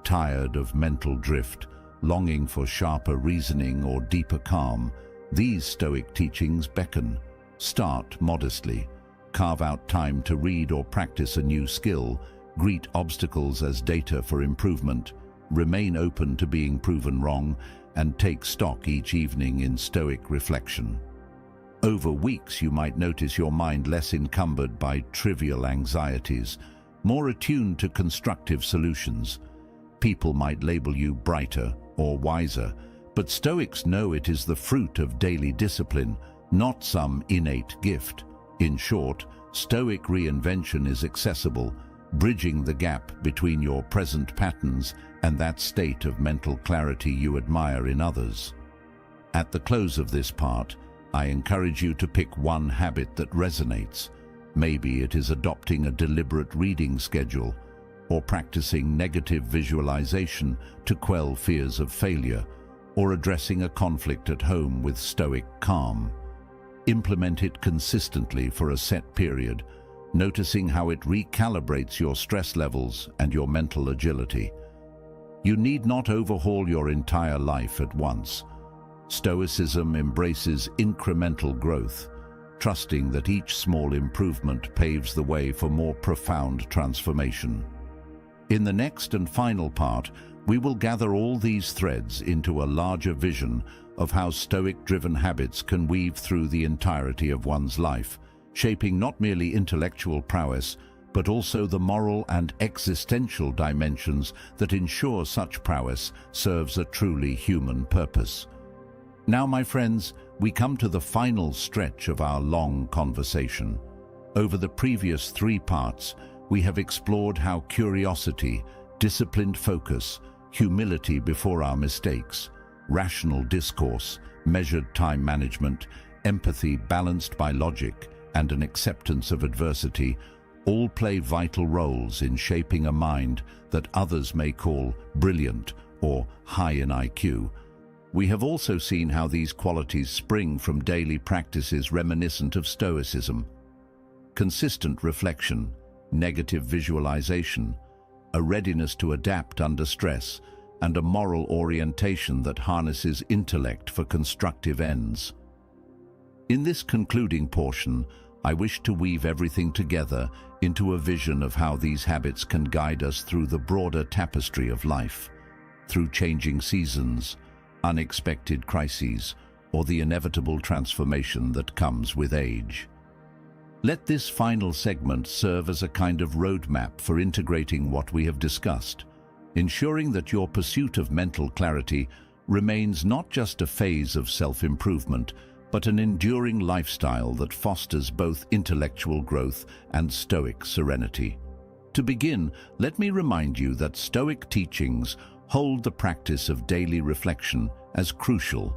tired of mental drift, longing for sharper reasoning or deeper calm, these Stoic teachings beckon. Start modestly. Carve out time to read or practice a new skill. Greet obstacles as data for improvement. Remain open to being proven wrong, and take stock each evening in Stoic reflection. Over weeks, you might notice your mind less encumbered by trivial anxieties, more attuned to constructive solutions. People might label you brighter or wiser, but Stoics know it is the fruit of daily discipline, not some innate gift. In short, Stoic reinvention is accessible, bridging the gap between your present patterns and that state of mental clarity you admire in others. At the close of this part, I encourage you to pick one habit that resonates. Maybe it is adopting a deliberate reading schedule, or practicing negative visualization to quell fears of failure, or addressing a conflict at home with Stoic calm. Implement it consistently for a set period, noticing how it recalibrates your stress levels and your mental agility. You need not overhaul your entire life at once. Stoicism embraces incremental growth, trusting that each small improvement paves the way for more profound transformation. In the next and final part, we will gather all these threads into a larger vision of how Stoic-driven habits can weave through the entirety of one's life, shaping not merely intellectual prowess, but also the moral and existential dimensions that ensure such prowess serves a truly human purpose. Now, my friends, we come to the final stretch of our long conversation. Over the previous 3 parts, we have explored how curiosity, disciplined focus, humility before our mistakes, rational discourse, measured time management, empathy balanced by logic, and an acceptance of adversity all play vital roles in shaping a mind that others may call brilliant or high in IQ. We have also seen how these qualities spring from daily practices reminiscent of Stoicism. Consistent reflection, negative visualization, a readiness to adapt under stress, and a moral orientation that harnesses intellect for constructive ends. In this concluding portion, I wish to weave everything together into a vision of how these habits can guide us through the broader tapestry of life, through changing seasons, unexpected crises, or the inevitable transformation that comes with age. Let this final segment serve as a kind of roadmap for integrating what we have discussed, ensuring that your pursuit of mental clarity remains not just a phase of self-improvement, but an enduring lifestyle that fosters both intellectual growth and Stoic serenity. To begin, let me remind you that Stoic teachings hold the practice of daily reflection as crucial.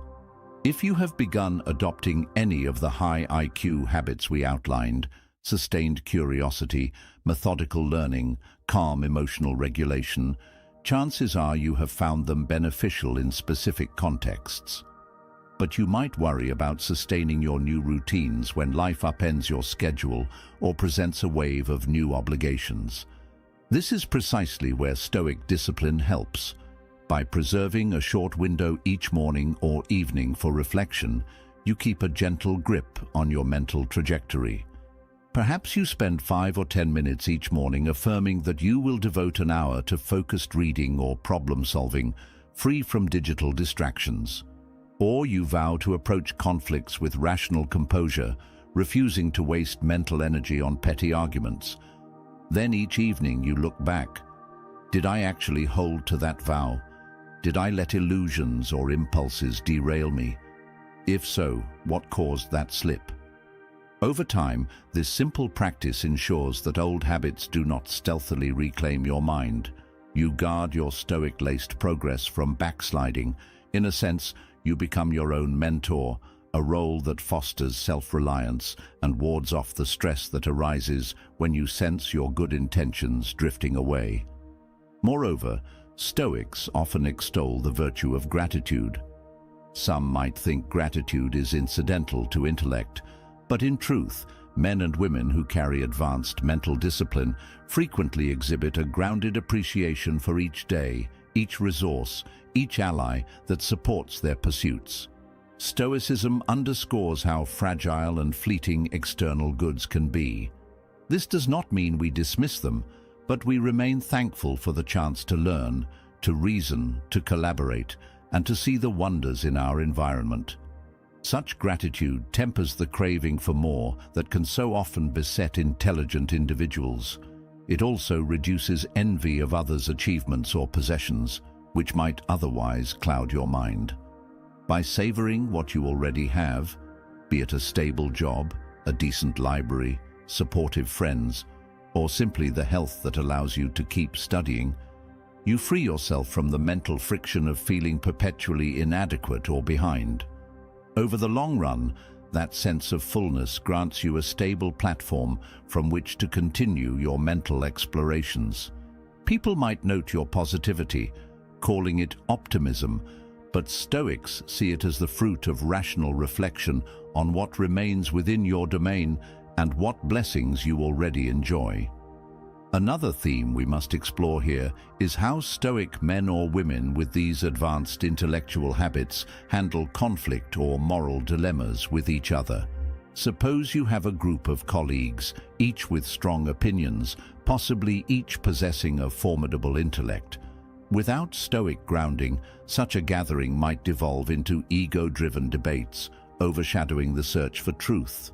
If you have begun adopting any of the high IQ habits we outlined, sustained curiosity, methodical learning, calm emotional regulation, chances are you have found them beneficial in specific contexts. But you might worry about sustaining your new routines when life upends your schedule or presents a wave of new obligations. This is precisely where Stoic discipline helps. By preserving a short window each morning or evening for reflection, you keep a gentle grip on your mental trajectory. Perhaps you spend 5 or 10 minutes each morning affirming that you will devote an hour to focused reading or problem solving, free from digital distractions. Or you vow to approach conflicts with rational composure, refusing to waste mental energy on petty arguments. Then each evening you look back. Did I actually hold to that vow? Did I let illusions or impulses derail me? If so, what caused that slip? Over time, this simple practice ensures that old habits do not stealthily reclaim your mind. You guard your Stoic-laced progress from backsliding. In a sense, you become your own mentor, a role that fosters self-reliance and wards off the stress that arises when you sense your good intentions drifting away. Moreover, Stoics often extol the virtue of gratitude. Some might think gratitude is incidental to intellect, but in truth, men and women who carry advanced mental discipline frequently exhibit a grounded appreciation for each day, each resource, each ally that supports their pursuits. Stoicism underscores how fragile and fleeting external goods can be. This does not mean we dismiss them, but we remain thankful for the chance to learn, to reason, to collaborate, and to see the wonders in our environment. Such gratitude tempers the craving for more that can so often beset intelligent individuals. It also reduces envy of others' achievements or possessions, which might otherwise cloud your mind. By savoring what you already have, be it a stable job, a decent library, supportive friends, or simply the health that allows you to keep studying, you free yourself from the mental friction of feeling perpetually inadequate or behind. Over the long run, that sense of fullness grants you a stable platform from which to continue your mental explorations. People might note your positivity, calling it optimism, but Stoics see it as the fruit of rational reflection on what remains within your domain and what blessings you already enjoy. Another theme we must explore here is how Stoic men or women with these advanced intellectual habits handle conflict or moral dilemmas with each other. Suppose you have a group of colleagues, each with strong opinions, possibly each possessing a formidable intellect. Without Stoic grounding, such a gathering might devolve into ego-driven debates, overshadowing the search for truth.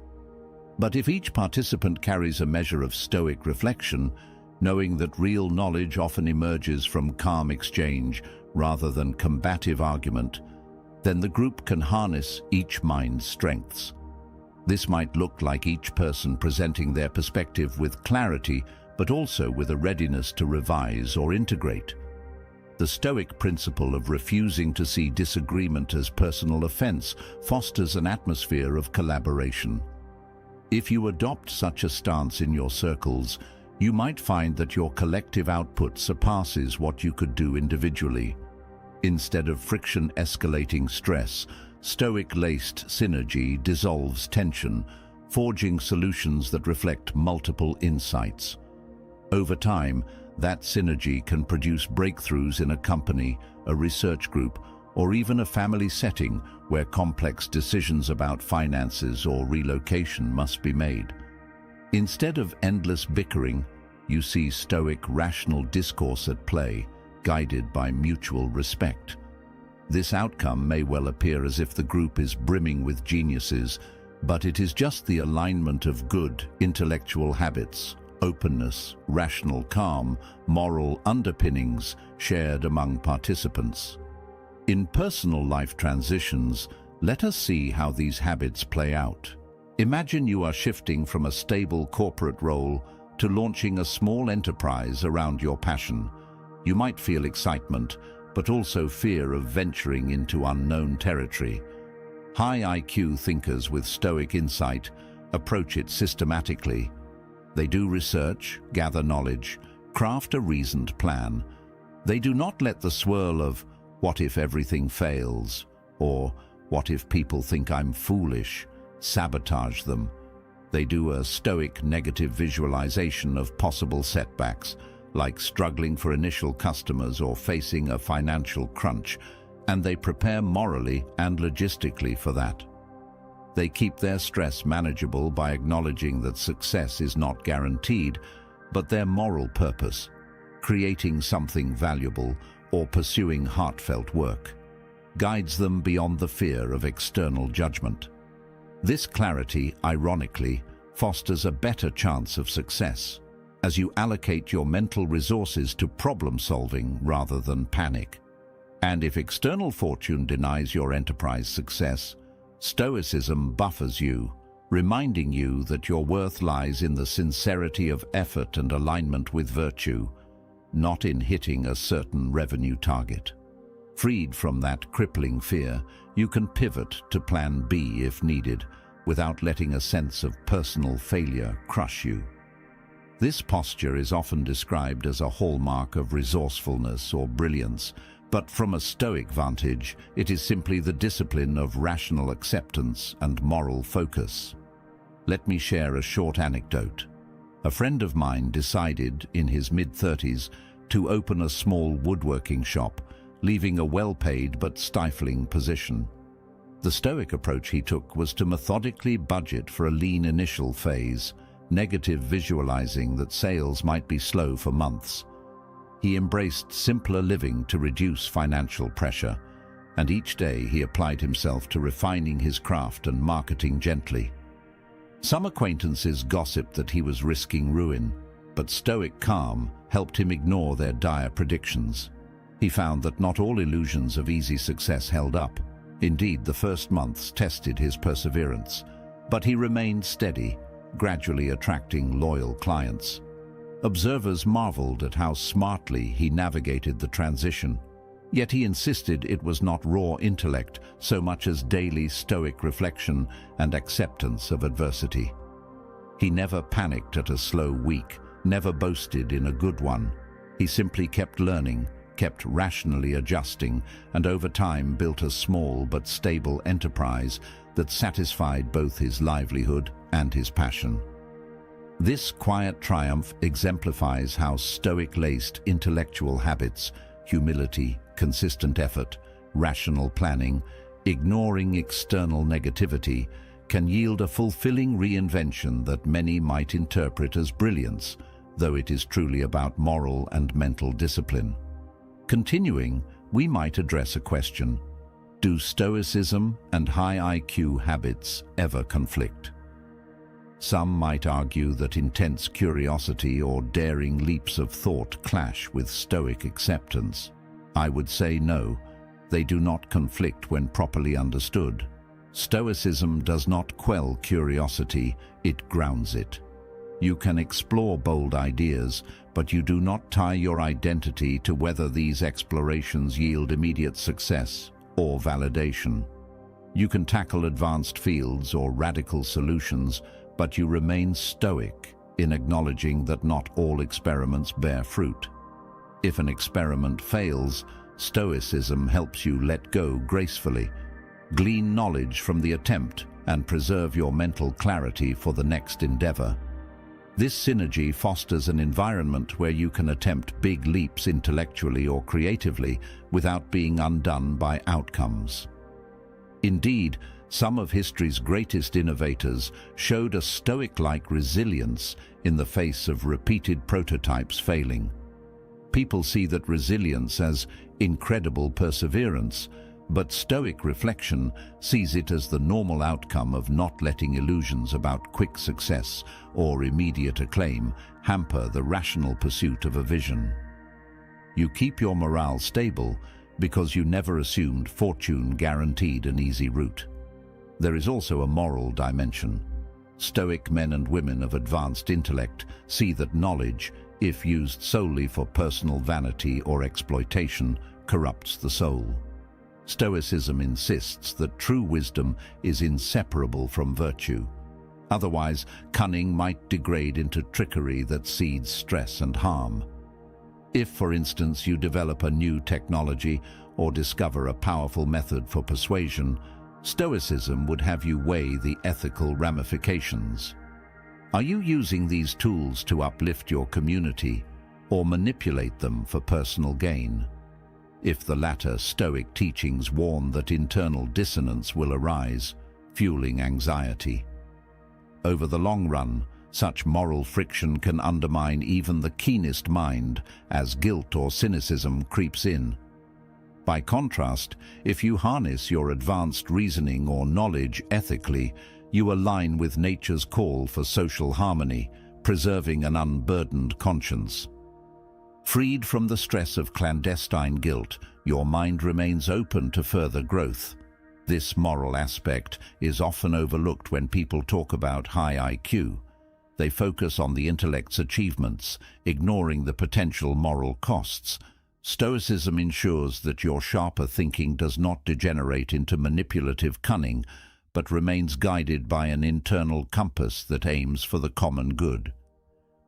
But if each participant carries a measure of Stoic reflection, knowing that real knowledge often emerges from calm exchange rather than combative argument, then the group can harness each mind's strengths. This might look like each person presenting their perspective with clarity, but also with a readiness to revise or integrate. The Stoic principle of refusing to see disagreement as personal offense fosters an atmosphere of collaboration. If you adopt such a stance in your circles, you might find that your collective output surpasses what you could do individually. Instead of friction escalating stress, Stoic-laced synergy dissolves tension, forging solutions that reflect multiple insights. Over time, that synergy can produce breakthroughs in a company, a research group, or even a family setting where complex decisions about finances or relocation must be made. Instead of endless bickering, you see Stoic rational discourse at play, guided by mutual respect. This outcome may well appear as if the group is brimming with geniuses, but it is just the alignment of good intellectual habits, openness, rational calm, moral underpinnings shared among participants. In personal life transitions, let us see how these habits play out. Imagine you are shifting from a stable corporate role to launching a small enterprise around your passion. You might feel excitement, but also fear of venturing into unknown territory. High IQ thinkers with Stoic insight approach it systematically. They do research, gather knowledge, craft a reasoned plan. They do not let the swirl of "what if everything fails?" or "what if people think I'm foolish?" sabotage them. They do a Stoic negative visualization of possible setbacks, like struggling for initial customers or facing a financial crunch, and they prepare morally and logistically for that. They keep their stress manageable by acknowledging that success is not guaranteed, but their moral purpose, creating something valuable or pursuing heartfelt work, guides them beyond the fear of external judgment. This clarity, ironically, fosters a better chance of success, as you allocate your mental resources to problem-solving rather than panic. And if external fortune denies your enterprise success, Stoicism buffers you, reminding you that your worth lies in the sincerity of effort and alignment with virtue, not in hitting a certain revenue target. Freed from that crippling fear, you can pivot to plan B if needed, without letting a sense of personal failure crush you. This posture is often described as a hallmark of resourcefulness or brilliance, but from a Stoic vantage, it is simply the discipline of rational acceptance and moral focus. Let me share a short anecdote. A friend of mine decided, in his mid-30s, to open a small woodworking shop, leaving a well-paid but stifling position. The Stoic approach he took was to methodically budget for a lean initial phase, negative visualizing that sales might be slow for months. He embraced simpler living to reduce financial pressure, and each day he applied himself to refining his craft and marketing gently. Some acquaintances gossiped that he was risking ruin, but Stoic calm helped him ignore their dire predictions. He found that not all illusions of easy success held up. Indeed, the first months tested his perseverance, but he remained steady, gradually attracting loyal clients. Observers marveled at how smartly he navigated the transition, yet he insisted it was not raw intellect so much as daily Stoic reflection and acceptance of adversity. He never panicked at a slow week, never boasted in a good one. He simply kept learning, kept rationally adjusting, and over time built a small but stable enterprise that satisfied both his livelihood and his passion. This quiet triumph exemplifies how Stoic-laced intellectual habits, humility, consistent effort, rational planning, ignoring external negativity, can yield a fulfilling reinvention that many might interpret as brilliance, though it is truly about moral and mental discipline. Continuing, we might address a question: do Stoicism and high IQ habits ever conflict? Some might argue that intense curiosity or daring leaps of thought clash with Stoic acceptance. I would say no, they do not conflict when properly understood. Stoicism does not quell curiosity, it grounds it. You can explore bold ideas, but you do not tie your identity to whether these explorations yield immediate success or validation. You can tackle advanced fields or radical solutions, but you remain Stoic in acknowledging that not all experiments bear fruit. If an experiment fails, Stoicism helps you let go gracefully, glean knowledge from the attempt, and preserve your mental clarity for the next endeavor. This synergy fosters an environment where you can attempt big leaps intellectually or creatively without being undone by outcomes. Indeed, some of history's greatest innovators showed a Stoic-like resilience in the face of repeated prototypes failing. People see that resilience as incredible perseverance, but Stoic reflection sees it as the normal outcome of not letting illusions about quick success or immediate acclaim hamper the rational pursuit of a vision. You keep your morale stable because you never assumed fortune guaranteed an easy route. There is also a moral dimension. Stoic men and women of advanced intellect see that knowledge, if used solely for personal vanity or exploitation, corrupts the soul. Stoicism insists that true wisdom is inseparable from virtue. Otherwise, cunning might degrade into trickery that seeds stress and harm. If, for instance, you develop a new technology or discover a powerful method for persuasion, Stoicism would have you weigh the ethical ramifications. Are you using these tools to uplift your community or manipulate them for personal gain? If the latter, Stoic teachings warn that internal dissonance will arise, fueling anxiety. Over the long run, such moral friction can undermine even the keenest mind as guilt or cynicism creeps in. By contrast, if you harness your advanced reasoning or knowledge ethically, you align with nature's call for social harmony, preserving an unburdened conscience. Freed from the stress of clandestine guilt, your mind remains open to further growth. This moral aspect is often overlooked when people talk about high IQ. They focus on the intellect's achievements, ignoring the potential moral costs. Stoicism ensures that your sharper thinking does not degenerate into manipulative cunning, but remains guided by an internal compass that aims for the common good.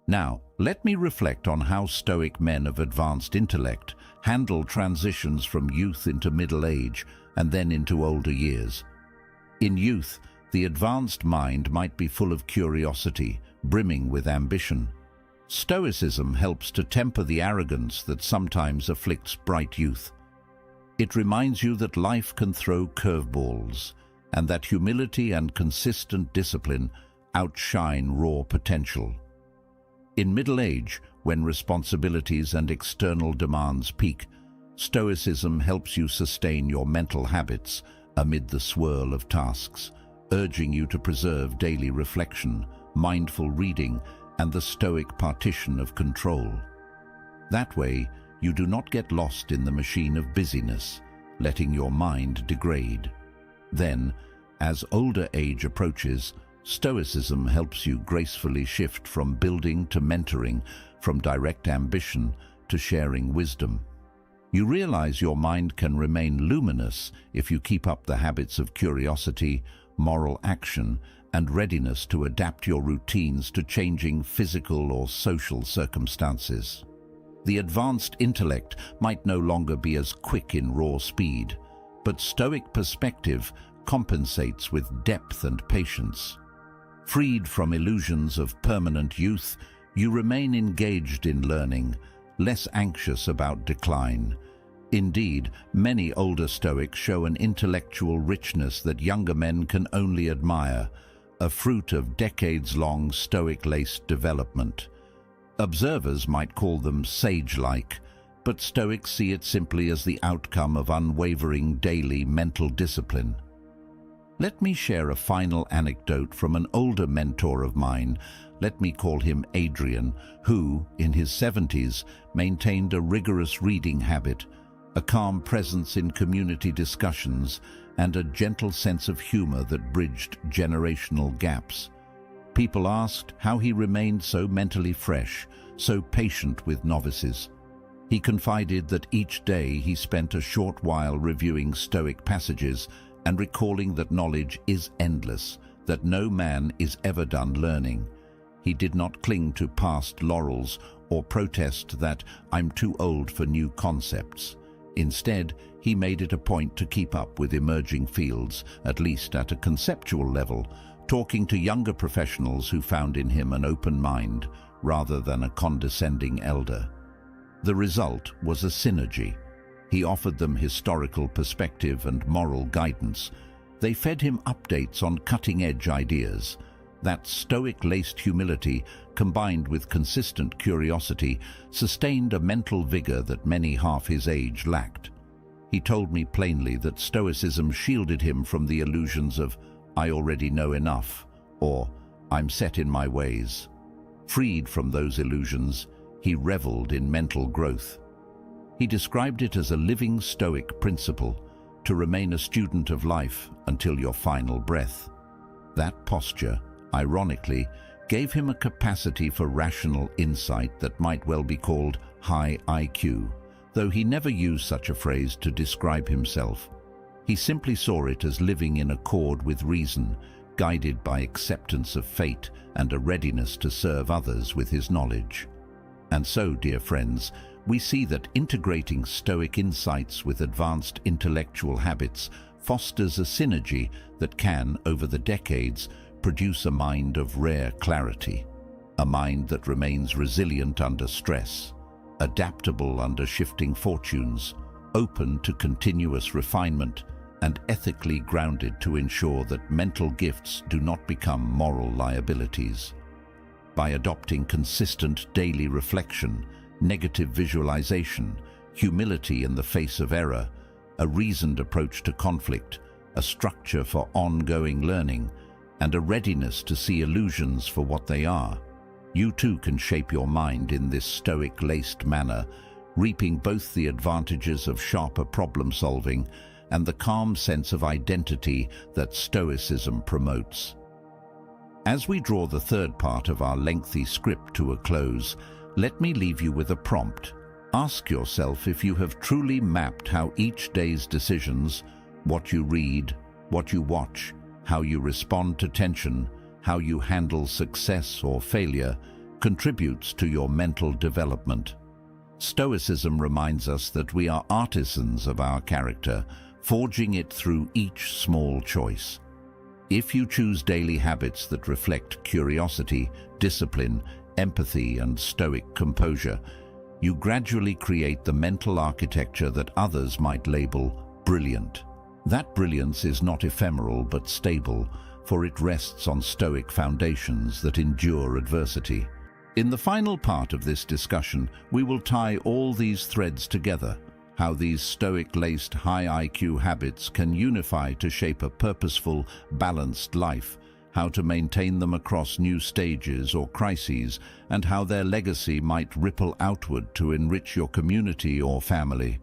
Now, let me reflect on how Stoic men of advanced intellect handle transitions from youth into middle age and then into older years. In youth, the advanced mind might be full of curiosity, brimming with ambition. Stoicism helps to temper the arrogance that sometimes afflicts bright youth. It reminds you that life can throw curveballs, and that humility and consistent discipline outshine raw potential. In middle age, when responsibilities and external demands peak, Stoicism helps you sustain your mental habits amid the swirl of tasks, urging you to preserve daily reflection, mindful reading, and the Stoic partition of control. That way, you do not get lost in the machine of busyness, letting your mind degrade. Then, as older age approaches, Stoicism helps you gracefully shift from building to mentoring, from direct ambition to sharing wisdom. You realize your mind can remain luminous if you keep up the habits of curiosity, moral action, and readiness to adapt your routines to changing physical or social circumstances. The advanced intellect might no longer be as quick in raw speed, but Stoic perspective compensates with depth and patience. Freed from illusions of permanent youth, you remain engaged in learning, less anxious about decline. Indeed, many older Stoics show an intellectual richness that younger men can only admire, a fruit of decades-long Stoic-laced development. Observers might call them sage-like, but Stoics see it simply as the outcome of unwavering daily mental discipline. Let me share a final anecdote from an older mentor of mine. Let me call him Adrian, who, in his 70s, maintained a rigorous reading habit, a calm presence in community discussions, and a gentle sense of humor that bridged generational gaps. People asked how he remained so mentally fresh, so patient with novices. He confided that each day he spent a short while reviewing Stoic passages and recalling that knowledge is endless, that no man is ever done learning. He did not cling to past laurels or protest that "I'm too old for new concepts." Instead, he made it a point to keep up with emerging fields, at least at a conceptual level, talking to younger professionals who found in him an open mind rather than a condescending elder. The result was a synergy. He offered them historical perspective and moral guidance. They fed him updates on cutting-edge ideas. That Stoic-laced humility, combined with consistent curiosity, sustained a mental vigor that many half his age lacked. He told me plainly that Stoicism shielded him from the illusions of "I already know enough" or "I'm set in my ways." Freed from those illusions, he reveled in mental growth. He described it as a living Stoic principle, to remain a student of life until your final breath. That posture, ironically, gave him a capacity for rational insight that might well be called high IQ, though he never used such a phrase to describe himself. He simply saw it as living in accord with reason, guided by acceptance of fate and a readiness to serve others with his knowledge. And so, dear friends, we see that integrating Stoic insights with advanced intellectual habits fosters a synergy that can, over the decades, produce a mind of rare clarity, a mind that remains resilient under stress, adaptable under shifting fortunes, open to continuous refinement, and ethically grounded to ensure that mental gifts do not become moral liabilities. By adopting consistent daily reflection, negative visualization, humility in the face of error, a reasoned approach to conflict, a structure for ongoing learning, and a readiness to see illusions for what they are, you too can shape your mind in this Stoic-laced manner, reaping both the advantages of sharper problem-solving and the calm sense of identity that Stoicism promotes. As we draw the third part of our lengthy script to a close, let me leave you with a prompt. Ask yourself if you have truly mapped how each day's decisions, what you read, what you watch, how you respond to tension, how you handle success or failure, contributes to your mental development. Stoicism reminds us that we are artisans of our character, forging it through each small choice. If you choose daily habits that reflect curiosity, discipline, empathy, and stoic composure, you gradually create the mental architecture that others might label brilliant. That brilliance is not ephemeral but stable, for it rests on stoic foundations that endure adversity. In the final part of this discussion, we will tie all these threads together, how these stoic-laced high IQ habits can unify to shape a purposeful, balanced life, how to maintain them across new stages or crises, and how their legacy might ripple outward to enrich your community or family.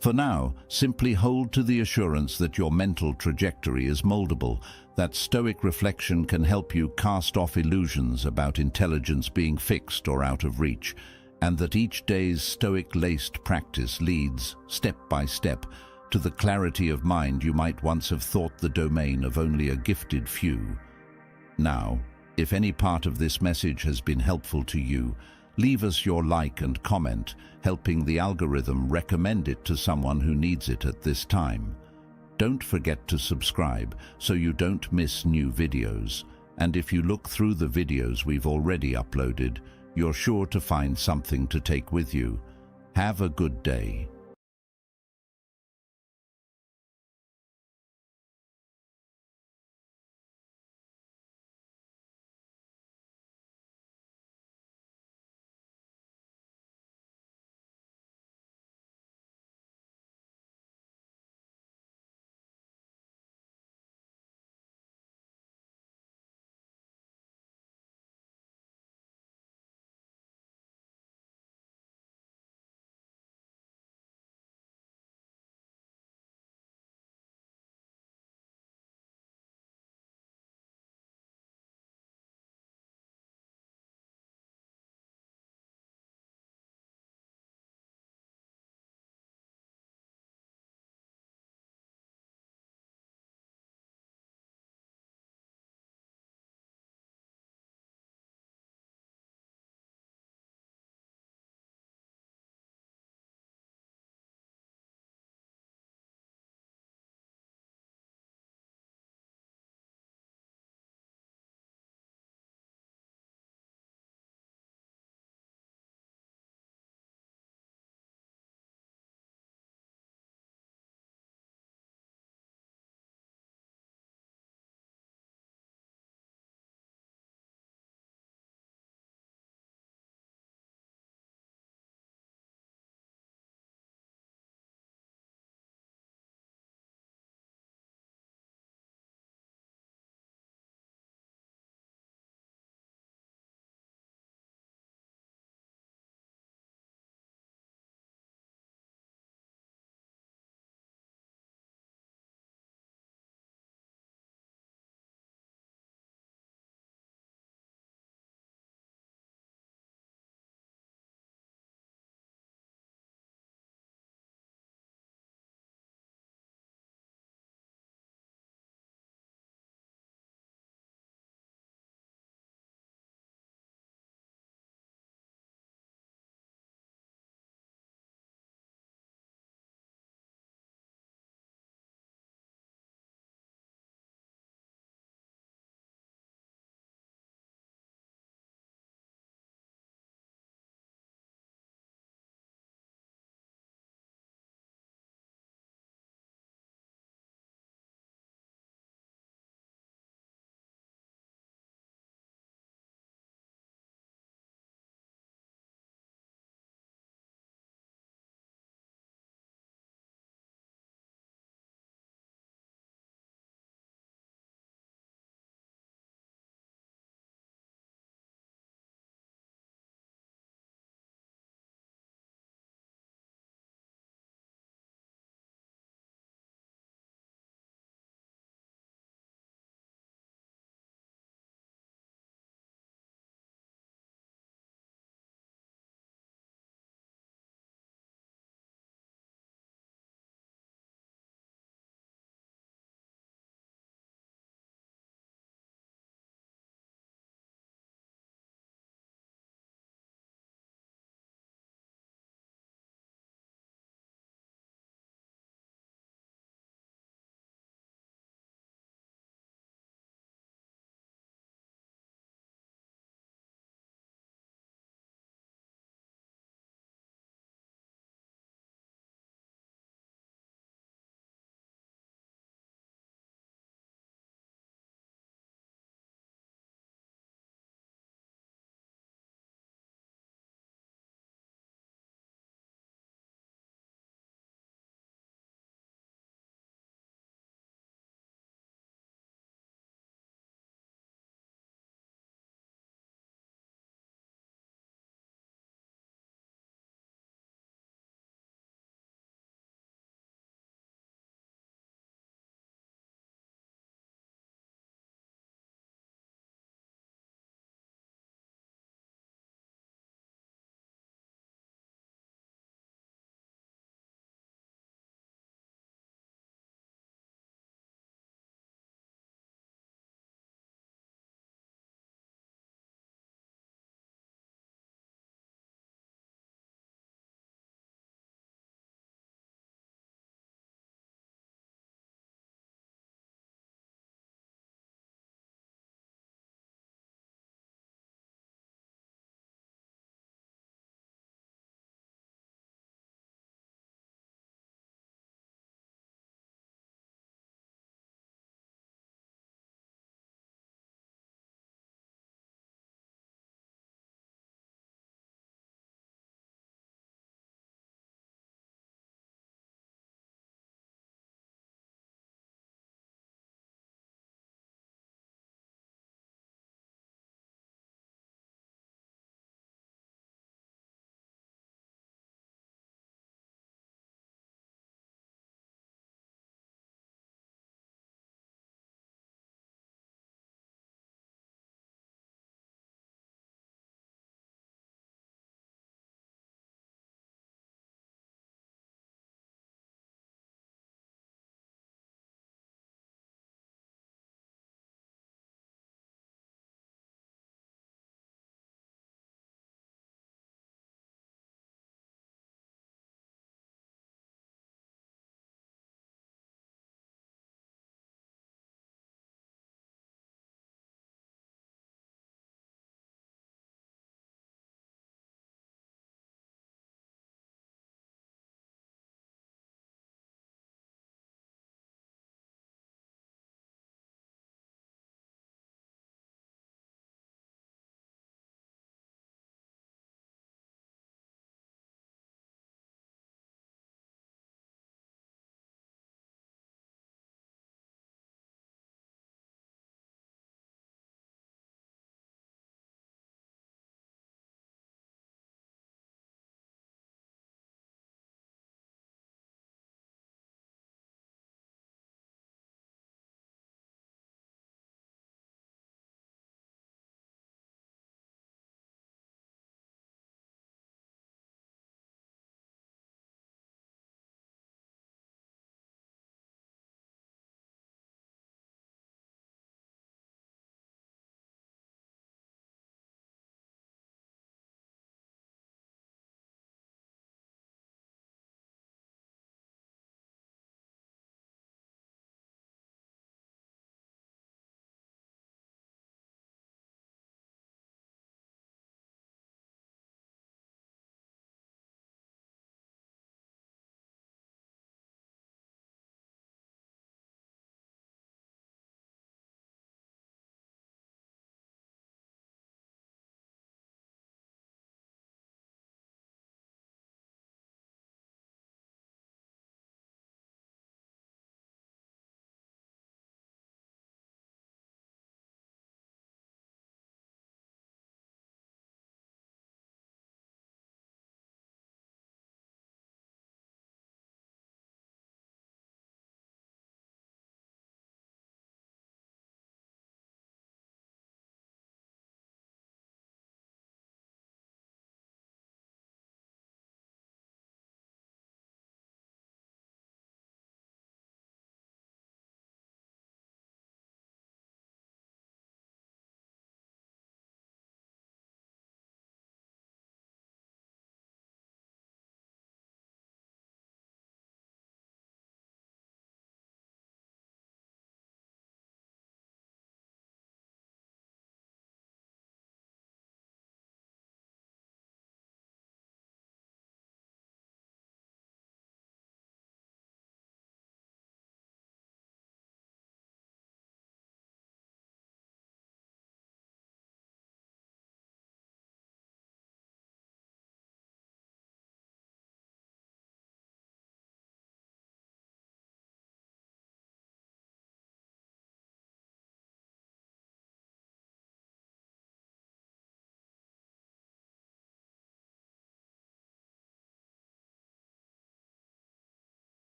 For now, simply hold to the assurance that your mental trajectory is moldable, that stoic reflection can help you cast off illusions about intelligence being fixed or out of reach, and that each day's stoic-laced practice leads, step by step, to the clarity of mind you might once have thought the domain of only a gifted few. Now, if any part of this message has been helpful to you, leave us your like and comment, helping the algorithm recommend it to someone who needs it at this time. Don't forget to subscribe so you don't miss new videos. And if you look through the videos we've already uploaded, you're sure to find something to take with you. Have a good day.